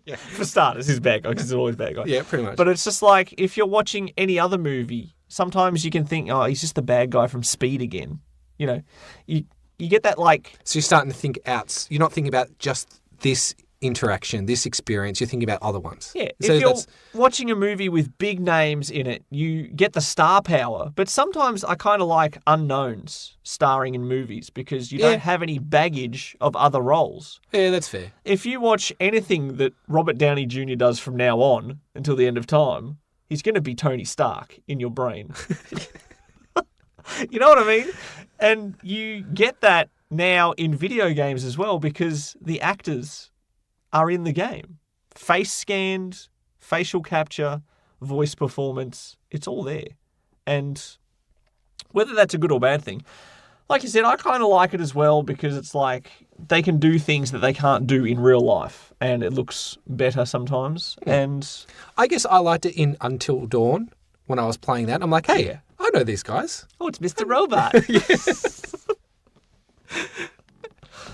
Yeah. For starters, he's a bad guy because he's always a bad guy. Yeah, pretty much. But it's just like, if you're watching any other movie, sometimes you can think, oh, he's just the bad guy from Speed again. You know, you get that like... So you're starting to think out. You're not thinking about just this interaction, this experience. You're thinking about other ones. Yeah, So if you're watching a movie with big names in it, you get the star power. But sometimes I kind of like unknowns starring in movies because you don't have any baggage of other roles. Yeah, that's fair. If you watch anything that Robert Downey Jr. does from now on until the end of time, he's going to be Tony Stark in your brain. You know what I mean? And you get that now in video games as well because the actors are in the game. Face scanned, facial capture, voice performance, it's all there. And whether that's a good or bad thing, like you said, I kind of like it as well because it's like they can do things that they can't do in real life and it looks better sometimes. And I guess I liked it in Until Dawn when I was playing that. I'm like, hey, I know these guys. oh, it's Mr. Robot.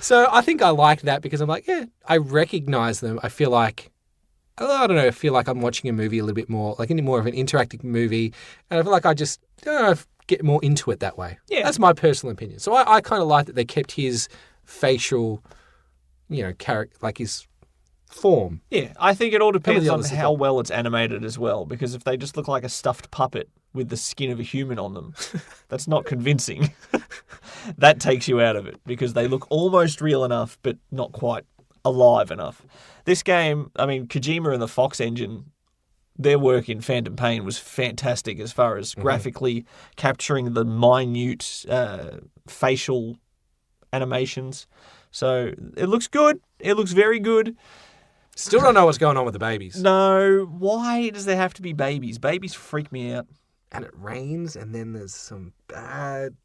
So I think I liked that because I'm like, yeah, I recognize them. I feel like, I don't know, I feel like I'm watching a movie a little bit more, like more of an interactive movie. And I feel like I just get more into it that way. Yeah. That's my personal opinion. So I kind of like that they kept his facial, character, like his form. Yeah, I think it all depends on others have how got. well it's animated as well, because if they just look like a stuffed puppet with the skin of a human on them, that's not convincing. That takes you out of it, because they look almost real enough, but not quite alive enough. This game, I mean, Kojima and the Fox engine, their work in Phantom Pain was fantastic as far as graphically capturing the minute facial animations. So it looks good. It looks very good. Still don't know what's going on with the babies. No, why does there have to be babies? Babies freak me out. And it rains, and then there's some bad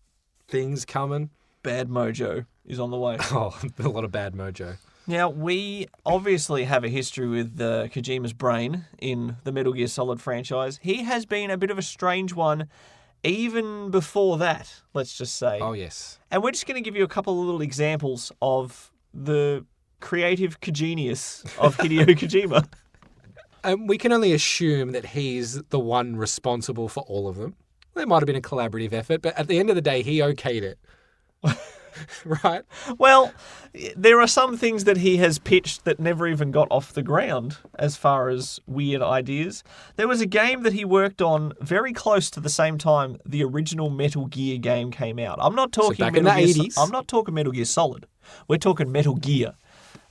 things coming. Bad mojo is on the way. Oh, a lot of bad mojo. Now, we obviously have a history with Kojima's brain in the Metal Gear Solid franchise. He has been a bit of a strange one even before that, let's just say. Oh, yes. And we're just going to give you a couple of little examples of the creative genius of Hideo Kojima. We can only assume that he's the one responsible for all of them. There might have been a collaborative effort, but at the end of the day, he okayed it. Right? Well, there are some things that he has pitched that never even got off the ground as far as weird ideas. There was a game that he worked on very close to the same time the original Metal Gear game came out. I'm not talking back in the 80s. I'm not talking Metal Gear Solid. We're talking Metal Gear,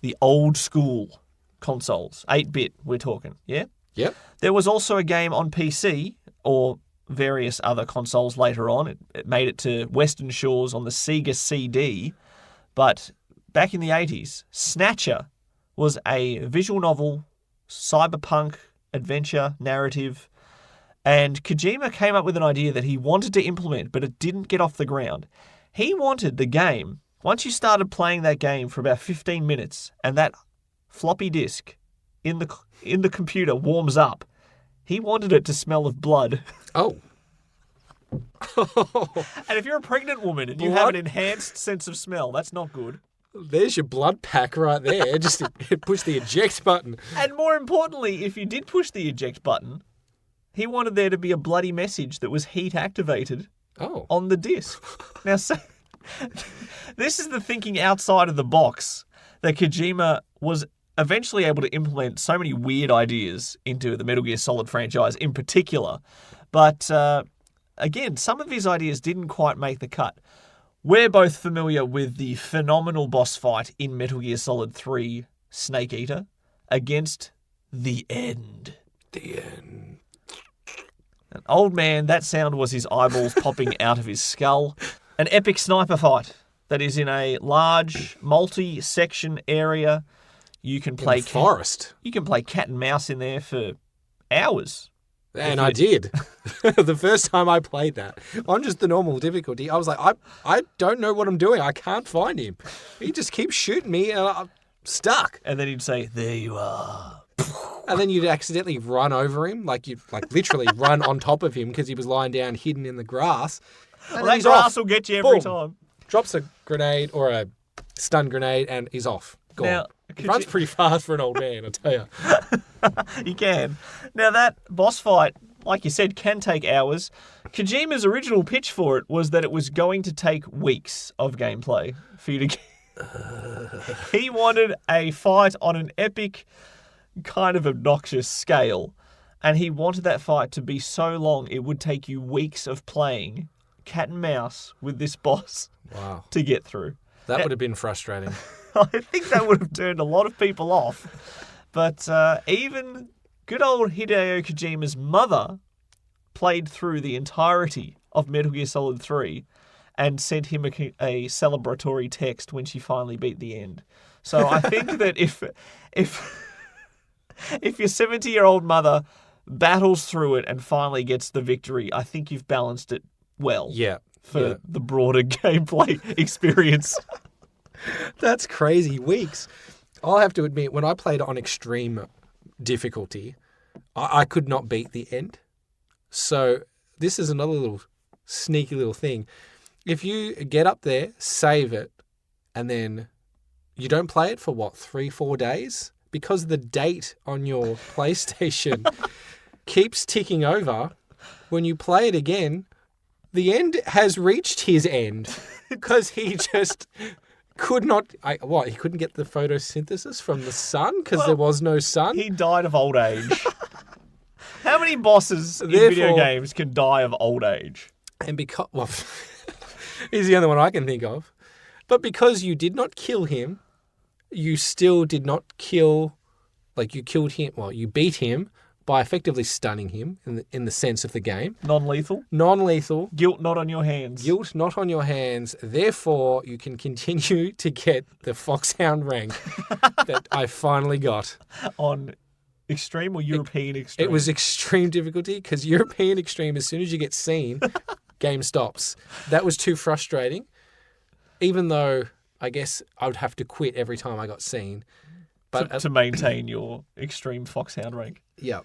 the old school consoles, 8-bit we're talking, yeah? Yep. There was also a game on PC or various other consoles later on. It made it to Western shores on the Sega CD. But back in the 80s, Snatcher was a visual novel, cyberpunk, adventure, narrative. And Kojima came up with an idea that he wanted to implement, but it didn't get off the ground. He wanted the game, once you started playing that game for about 15 minutes and that floppy disk in the computer warms up, he wanted it to smell of blood. Oh. And if you're a pregnant woman and you have an enhanced sense of smell, that's not good. There's your blood pack right there. Just push the eject button. And more importantly, if you did push the eject button, he wanted there to be a bloody message that was heat activated on the disc. Now, so, this is the thinking outside of the box that Kojima was eventually able to implement so many weird ideas into the Metal Gear Solid franchise in particular. But again, some of his ideas didn't quite make the cut. We're both familiar with the phenomenal boss fight in Metal Gear Solid 3 Snake Eater against the End. The End. An old man, that sound was his eyeballs popping out of his skull. An epic sniper fight that is in a large multi-section area. You can play forest. You can play cat and mouse in there for hours. And I did. The first time I played that on just the normal difficulty, I was like, I don't know what I'm doing. I can't find him. He just keeps shooting me and I'm stuck. And then he'd say, "There you are." And then you'd accidentally run over him, you'd literally run on top of him because he was lying down hidden in the grass. And that grass will get you every time. Drops a grenade or a stun grenade and he's off. Gone. Now, he runs pretty fast for an old man, I tell you. He can. Now, that boss fight, like you said, can take hours. Kojima's original pitch for it was that it was going to take weeks of gameplay for you to get. He wanted a fight on an epic, kind of obnoxious scale. And he wanted that fight to be so long it would take you weeks of playing cat and mouse with this boss to get through. That would have been frustrating. I think that would have turned a lot of people off. But even good old Hideo Kojima's mother played through the entirety of Metal Gear Solid 3 and sent him a celebratory text when she finally beat the end. So I think that if your 70-year-old mother battles through it and finally gets the victory, I think you've balanced it well for the broader gameplay experience. That's crazy. Weeks. I'll have to admit, when I played on extreme difficulty, I could not beat the end. So this is another little sneaky little thing. If you get up there, save it, and then you don't play it for 3-4 days, because the date on your PlayStation keeps ticking over, when you play it again, the end has reached his end because he just could not. He couldn't get the photosynthesis from the sun because there was no sun. He died of old age. How many bosses in video games can die of old age? And because he's the only one I can think of. But because you did not kill him, you still did not kill. You killed him. Well, you beat him by effectively stunning him in the sense of the game. Non-lethal? Non-lethal. Guilt not on your hands. Guilt not on your hands. Therefore, you can continue to get the Foxhound rank that I finally got. On extreme or European extreme? It was extreme difficulty because European extreme, as soon as you get seen, game stops. That was too frustrating. Even though I guess I would have to quit every time I got seen. But to maintain your extreme foxhound rank. Yeah.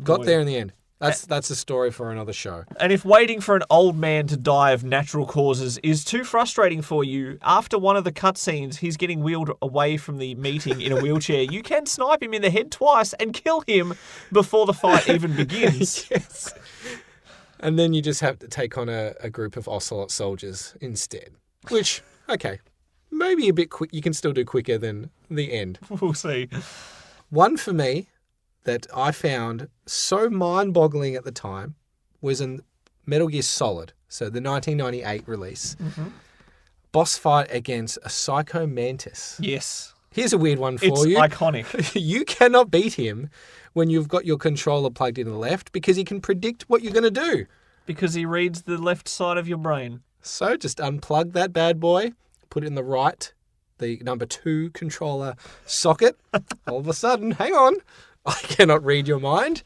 Got there in the end. That's a story for another show. And if waiting for an old man to die of natural causes is too frustrating for you, after one of the cutscenes, he's getting wheeled away from the meeting in a wheelchair. You can snipe him in the head twice and kill him before the fight even begins. Yes. And then you just have to take on a group of Ocelot soldiers instead. Which, okay, maybe a bit quick. You can still do quicker than the end. We'll see. One for me that I found so mind-boggling at the time was in Metal Gear Solid, so the 1998 release. Mm-hmm. Boss fight against a Psycho Mantis. Yes. Here's a weird one for you. It's iconic. You cannot beat him when you've got your controller plugged in the left because he can predict what you're going to do. Because he reads the left side of your brain. So just unplug that bad boy, put it in the right, the number 2 controller socket. All of a sudden, hang on, I cannot read your mind.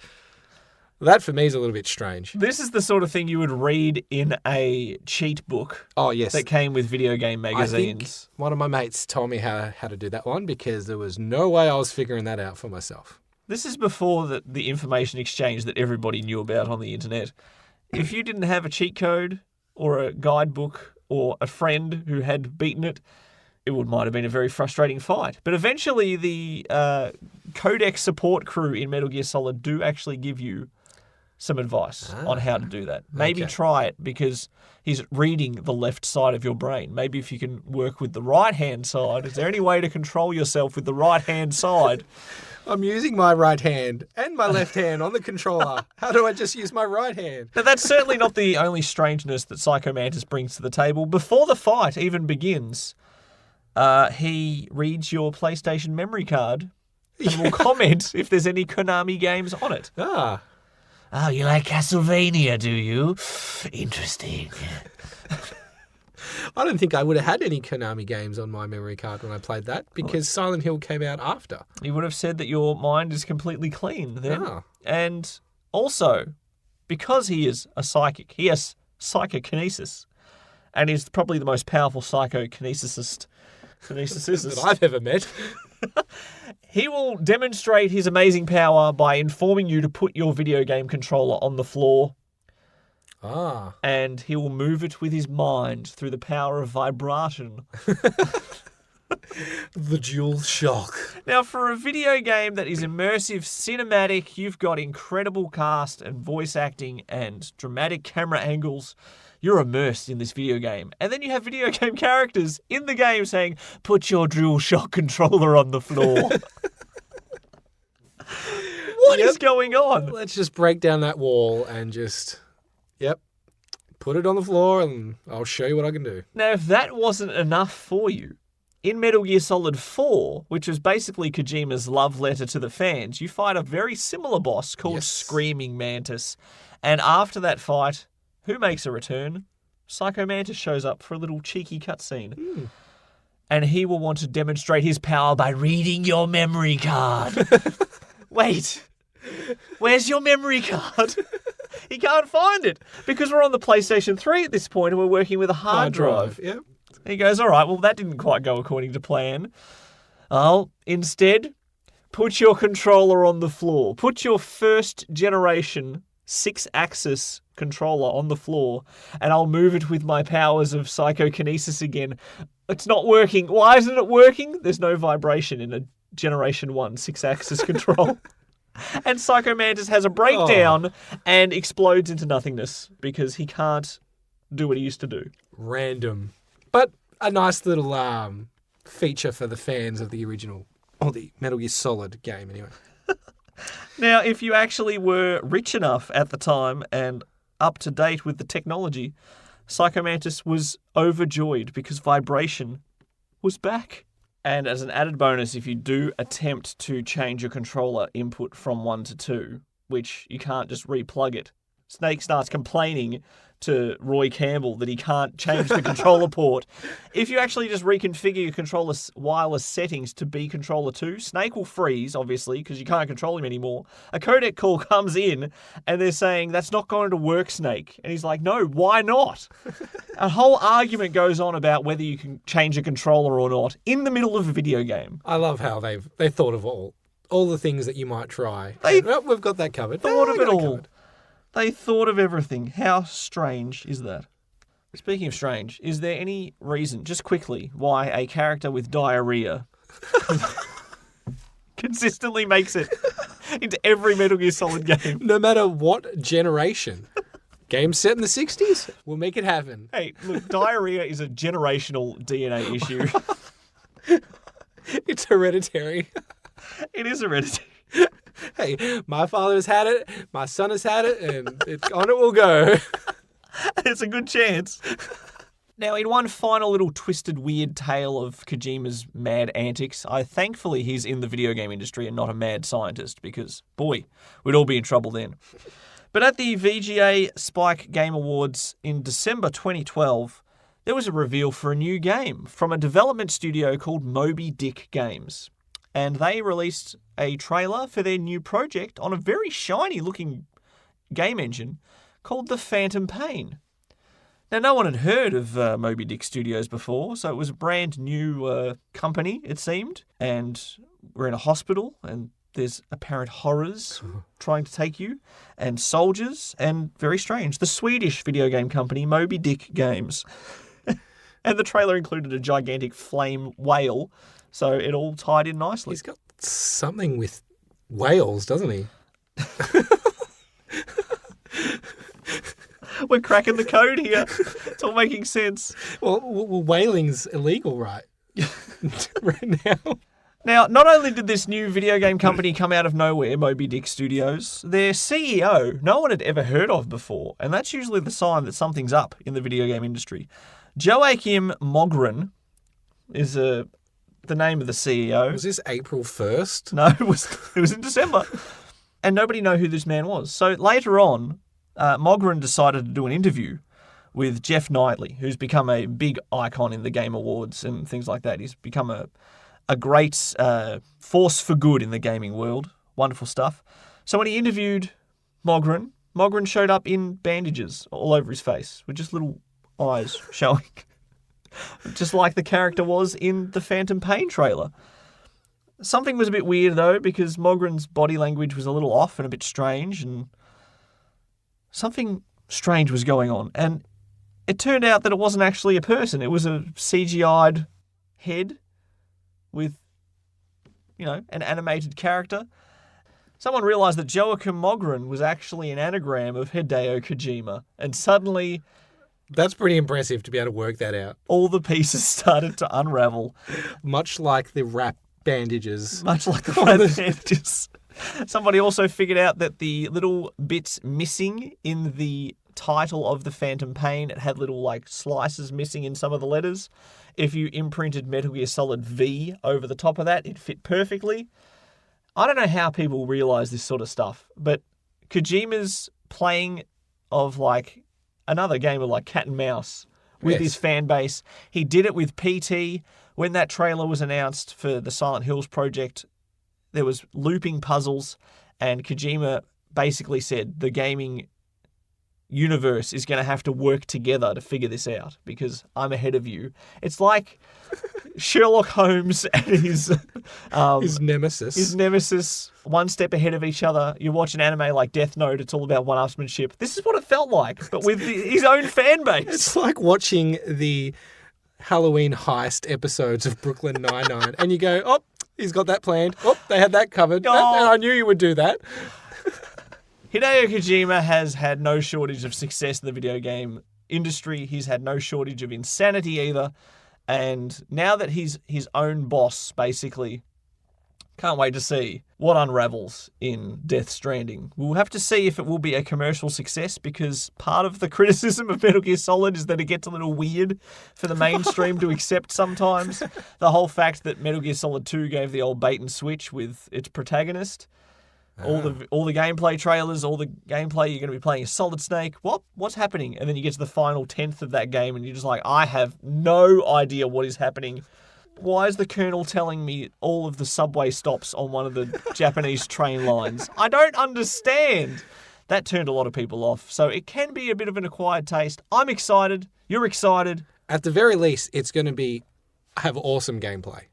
That for me is a little bit strange. This is the sort of thing you would read in a cheat book. Oh, yes. That came with video game magazines. I think one of my mates told me how to do that one because there was no way I was figuring that out for myself. This is before the information exchange that everybody knew about on the internet. If you didn't have a cheat code or a guidebook or a friend who had beaten it, might have been a very frustrating fight. But eventually the codec support crew in Metal Gear Solid do actually give you some advice on how to do that. Maybe try it because he's reading the left side of your brain. Maybe if you can work with the right-hand side. Is there any way to control yourself with the right-hand side? I'm using my right hand and my left hand on the controller. How do I just use my right hand? Now, that's certainly not the only strangeness that Psycho Mantis brings to the table. Before the fight even begins, he reads your PlayStation memory card and will comment if there's any Konami games on it. Ah. Oh, you like Castlevania, do you? Interesting. I don't think I would have had any Konami games on my memory card when I played that because Silent Hill came out after. You would have said that your mind is completely clean then. Ah. And also, because he is a psychic, he has psychokinesis and is probably the most powerful psychokinesicist that I've ever met. He will demonstrate his amazing power by informing you to put your video game controller on the floor. Ah. And he will move it with his mind through the power of vibration. The dual shock. Now, for a video game that is immersive, cinematic, you've got incredible cast and voice acting and dramatic camera angles. You're immersed in this video game. And then you have video game characters in the game saying, put your dual shock controller on the floor. What is going on? Let's just break down that wall and just, put it on the floor and I'll show you what I can do. Now, if that wasn't enough for you, in Metal Gear Solid 4, which was basically Kojima's love letter to the fans, you fight a very similar boss called Screaming Mantis. And after that fight, who makes a return? Psycho Mantis shows up for a little cheeky cutscene. And he will want to demonstrate his power by reading your memory card. Wait, where's your memory card? He can't find it because we're on the PlayStation 3 at this point and we're working with a hard drive. Yep. He goes, all right, well, that didn't quite go according to plan. I'll instead put your controller on the floor. Put your first generation 6-axis controller on the floor and I'll move it with my powers of psychokinesis again. It's not working. Why isn't it working? There's no vibration in a Generation 1 6-axis control. And Psycho Mantis has a breakdown and explodes into nothingness because he can't do what he used to do. Random. But a nice little feature for the fans of the original, or the Metal Gear Solid game anyway. Now, if you actually were rich enough at the time and up to date with the technology, Psycho Mantis was overjoyed because vibration was back. And as an added bonus, if you do attempt to change your controller input from 1 to 2, which you can't just replug it Snake starts complaining to Roy Campbell that he can't change the controller port. If you actually just reconfigure your controller's wireless settings to be controller 2, Snake will freeze, obviously, because you can't control him anymore. A codec call comes in, and they're saying, that's not going to work, Snake. And he's like, no, why not? A whole argument goes on about whether you can change a controller or not in the middle of a video game. I love how they thought of all the things that you might try. Well, we've got that covered. Thought of it all. They thought of everything. How strange is that? Speaking of strange, is there any reason, just quickly, why a character with diarrhea consistently makes it into every Metal Gear Solid game? No matter what generation. Game set in the 60s, we'll make it happen. Hey, look, diarrhea is a generational DNA issue. It's hereditary. It is hereditary. Hey, my father has had it, my son has had it, and on it will go. It's a good chance. Now, in one final little twisted, weird tale of Kojima's mad antics, thankfully he's in the video game industry and not a mad scientist, because, boy, we'd all be in trouble then. But at the VGA Spike Game Awards in December 2012, there was a reveal for a new game from a development studio called Moby Dick Games. And they released a trailer for their new project on a very shiny-looking game engine called The Phantom Pain. Now, no one had heard of Moby Dick Studios before, so it was a brand new company, it seemed. And we're in a hospital, and there's apparent horrors trying to take you, and soldiers, and very strange, the Swedish video game company Moby Dick Games. And the trailer included a gigantic flame whale, so it all tied in nicely. He's got something with whales, doesn't he? We're cracking the code here. It's all making sense. Well, whaling's illegal, right? Right now. Now, not only did this new video game company come out of nowhere, Moby Dick Studios, their CEO, no one had ever heard of before, and that's usually the sign that something's up in the video game industry. Joachim Mogren is the name of the CEO. Was this April 1st? No, it was in December. And nobody knew who this man was. So later on, Mogren decided to do an interview with Jeff Knightley, who's become a big icon in the Game Awards and things like that. He's become a great force for good in the gaming world. Wonderful stuff. So when he interviewed Mogren showed up in bandages all over his face with just little eyes showing. Just like the character was in the Phantom Pain trailer. Something was a bit weird, though, because Mogren's body language was a little off and a bit strange, and something strange was going on. And it turned out that it wasn't actually a person. It was a CGI'd head with, an animated character. Someone realised that Joachim Mogren was actually an anagram of Hideo Kojima, and suddenly... That's pretty impressive to be able to work that out. All the pieces started to unravel. Much like the wrap bandages. Somebody also figured out that the little bits missing in the title of the Phantom Pain, it had little slices missing in some of the letters. If you imprinted Metal Gear Solid V over the top of that, it fit perfectly. I don't know how people realise this sort of stuff, but Kojima's playing of another game of cat and mouse with his fan base. He did it with PT. When that trailer was announced for the Silent Hills project, there was looping puzzles, and Kojima basically said the gaming universe is going to have to work together to figure this out because I'm ahead of you. It's like Sherlock Holmes and his nemesis. His nemesis, one step ahead of each other. You watch an anime like Death Note, it's all about one-upsmanship. This is what it felt like, but with his own fan base. It's like watching the Halloween heist episodes of Brooklyn Nine-Nine, and you go, oh, he's got that planned. Oh, they had that covered. Oh. I knew you would do that. Hideo Kojima has had no shortage of success in the video game industry. He's had no shortage of insanity either. And now that he's his own boss, basically, can't wait to see what unravels in Death Stranding. We'll have to see if it will be a commercial success, because part of the criticism of Metal Gear Solid is that it gets a little weird for the mainstream to accept sometimes. The whole fact that Metal Gear Solid 2 gave the old bait and switch with its protagonist. All the gameplay trailers, all the gameplay, you're going to be playing a Solid Snake. What's happening? And then you get to the final 10th of that game and you're just like, I have no idea what is happening. Why is the Colonel telling me all of the subway stops on one of the Japanese train lines? I don't understand. That turned a lot of people off. So it can be a bit of an acquired taste. I'm excited. You're excited. At the very least, it's going to have awesome gameplay.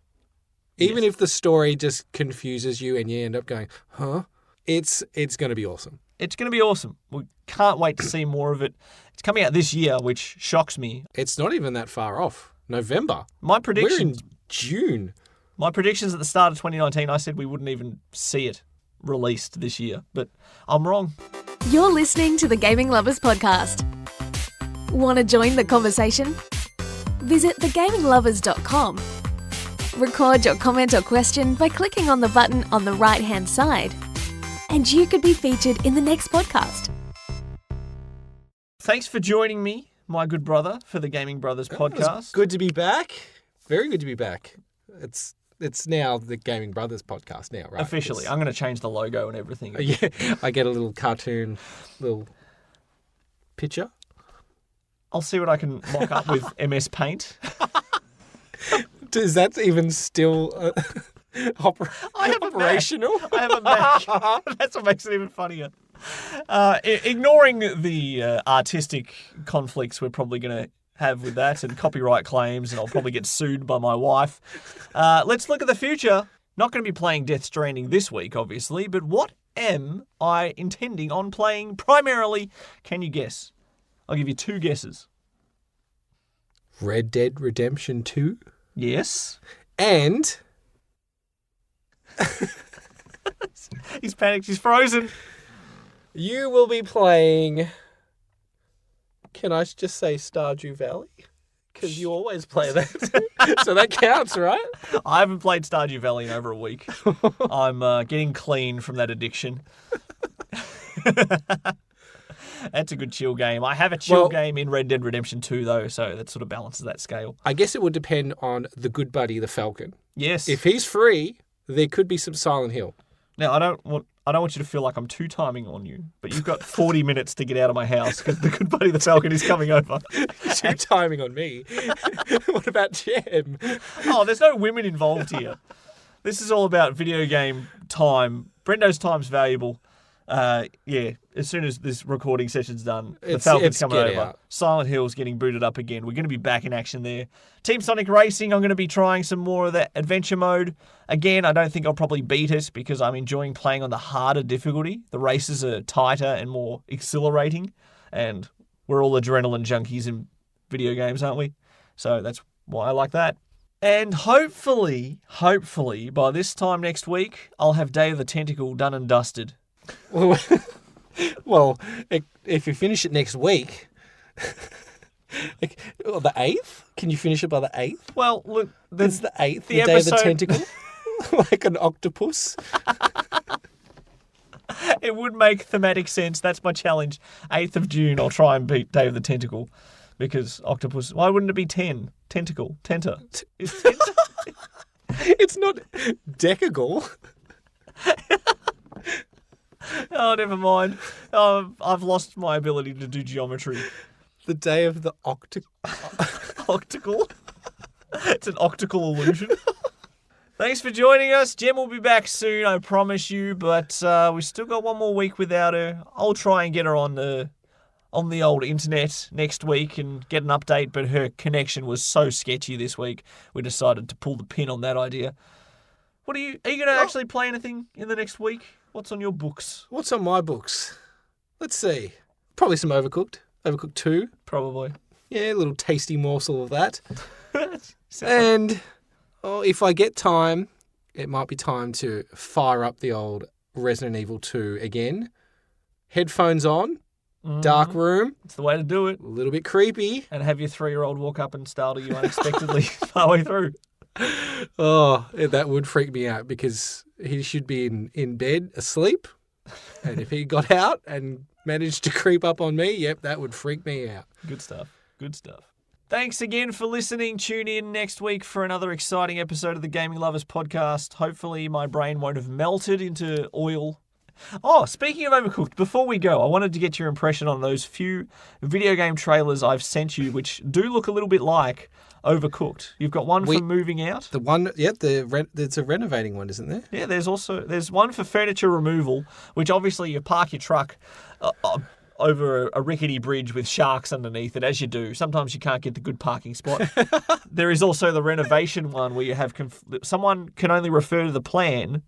Even if the story just confuses you and you end up going, huh? It's going to be awesome. It's going to be awesome. We can't wait to see more of it. It's coming out this year, which shocks me. It's not even that far off. November. My predictions. We're in June. My predictions at the start of 2019, I said we wouldn't even see it released this year, but I'm wrong. You're listening to the Gaming Lovers Podcast. Want to join the conversation? Visit thegaminglovers.com. Record your comment or question by clicking on the button on the right-hand side. And you could be featured in the next podcast. Thanks for joining me, my good brother, for the Gaming Brothers podcast. It's good to be back. Very good to be back. It's now the Gaming Brothers podcast now, right? Officially. I'm going to change the logo and everything. Yeah, I get a little cartoon, little picture. I'll see what I can mock up with MS Paint. Is that even still operational? I have a Mac. That's what makes it even funnier. Ignoring the artistic conflicts we're probably going to have with that and copyright claims, and I'll probably get sued by my wife. Let's look at the future. Not going to be playing Death Stranding this week, obviously, but what am I intending on playing primarily? Can you guess? I'll give you 2 guesses. Red Dead Redemption 2? Yes. And... He's panicked. He's frozen. You will be playing... Can I just say Stardew Valley? Because you always play that. So that counts, right? I haven't played Stardew Valley in over a week. I'm getting clean from that addiction. That's a good chill game. I have a chill game in Red Dead Redemption 2, though, so that sort of balances that scale. I guess it would depend on the good buddy, the Falcon. Yes. If he's free, there could be some Silent Hill. Now, I don't want you to feel like I'm two-timing on you, but you've got 40 minutes to get out of my house because the good buddy, the Falcon, is coming over. Two-timing on me? What about Jem? Oh, there's no women involved here. This is all about video game time. Brendo's time's valuable. Yeah, as soon as this recording session's done, the Falcon's coming over. Out. Silent Hill's getting booted up again. We're going to be back in action there. Team Sonic Racing, I'm going to be trying some more of that adventure mode. Again, I don't think I'll probably beat it because I'm enjoying playing on the harder difficulty. The races are tighter and more exhilarating, and we're all adrenaline junkies in video games, aren't we? So that's why I like that. And hopefully, by this time next week, I'll have Day of the Tentacle done and dusted. Well, if you finish it next week, the 8th? Can you finish it by the 8th? Well, look, it's the 8th, the Day of the Tentacle, like an octopus. It would make thematic sense. That's my challenge. 8th of June, I'll try and beat Day of the Tentacle because octopus. Why wouldn't it be 10? Tentacle, tenta. Is tenta? It's not decagle. Oh, never mind. I've lost my ability to do geometry. The day of the Octical? It's an optical illusion. Thanks for joining us. Jem will be back soon, I promise you, but we still got one more week without her. I'll try and get her on the old internet next week and get an update, but her connection was so sketchy this week, we decided to pull the pin on that idea. Are you going to actually play anything in the next week? What's on your books? What's on my books? Let's see. Probably some Overcooked. Overcooked 2. Probably. Yeah, a little tasty morsel of that. And if I get time, it might be time to fire up the old Resident Evil 2 again. Headphones on, dark room. It's the way to do it. A little bit creepy. And have your 3-year-old walk up and startle you unexpectedly partway through. Oh, that would freak me out because he should be in bed asleep. And if he got out and managed to creep up on me, yep, that would freak me out. Good stuff. Good stuff. Thanks again for listening. Tune in next week for another exciting episode of the Gaming Lovers podcast. Hopefully my brain won't have melted into oil Oh, speaking of Overcooked, before we go, I wanted to get your impression on those few video game trailers I've sent you, which do look a little bit like Overcooked. You've got one for moving out. The one, yeah, it's a renovating one, isn't there? Yeah, there's one for furniture removal, which obviously you park your truck over a rickety bridge with sharks underneath it, as you do. Sometimes you can't get the good parking spot. There is also the renovation one where you have someone can only refer to the plan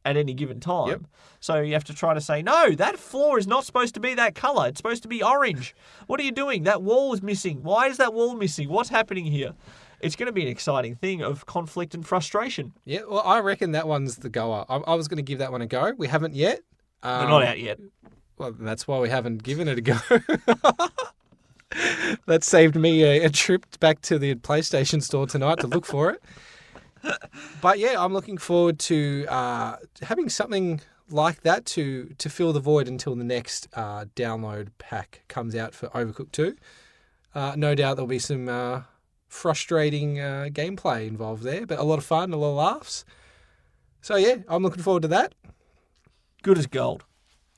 at any given time. Yep. So you have to try to say, no, that floor is not supposed to be that colour. It's supposed to be orange. What are you doing? That wall is missing. Why is that wall missing? What's happening here? It's going to be an exciting thing of conflict and frustration. Yeah, well, I reckon that one's the goer. I was going to give that one a go. We haven't yet. They're not out yet. Well, that's why we haven't given it a go. That saved me a trip back to the PlayStation store tonight to look for it. But yeah, I'm looking forward to having something like that to fill the void until the next download pack comes out for Overcooked 2. No doubt there'll be some frustrating gameplay involved there, but a lot of fun, a lot of laughs. So yeah, I'm looking forward to that. Good as gold.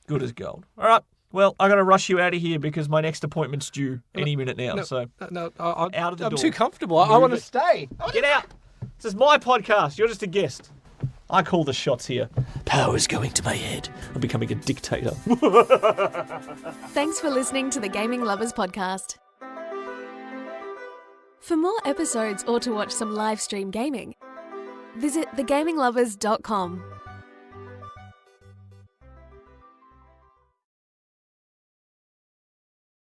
Good as gold. All right. Well, I'm going to rush you out of here because my next appointment's due any minute now. I'm out of the door. I'm too comfortable. I want to stay. Get out. This is my podcast. You're just a guest. I call the shots here. Power's going to my head. I'm becoming a dictator. Thanks for listening to the Gaming Lovers Podcast. For more episodes or to watch some live stream gaming, visit thegaminglovers.com.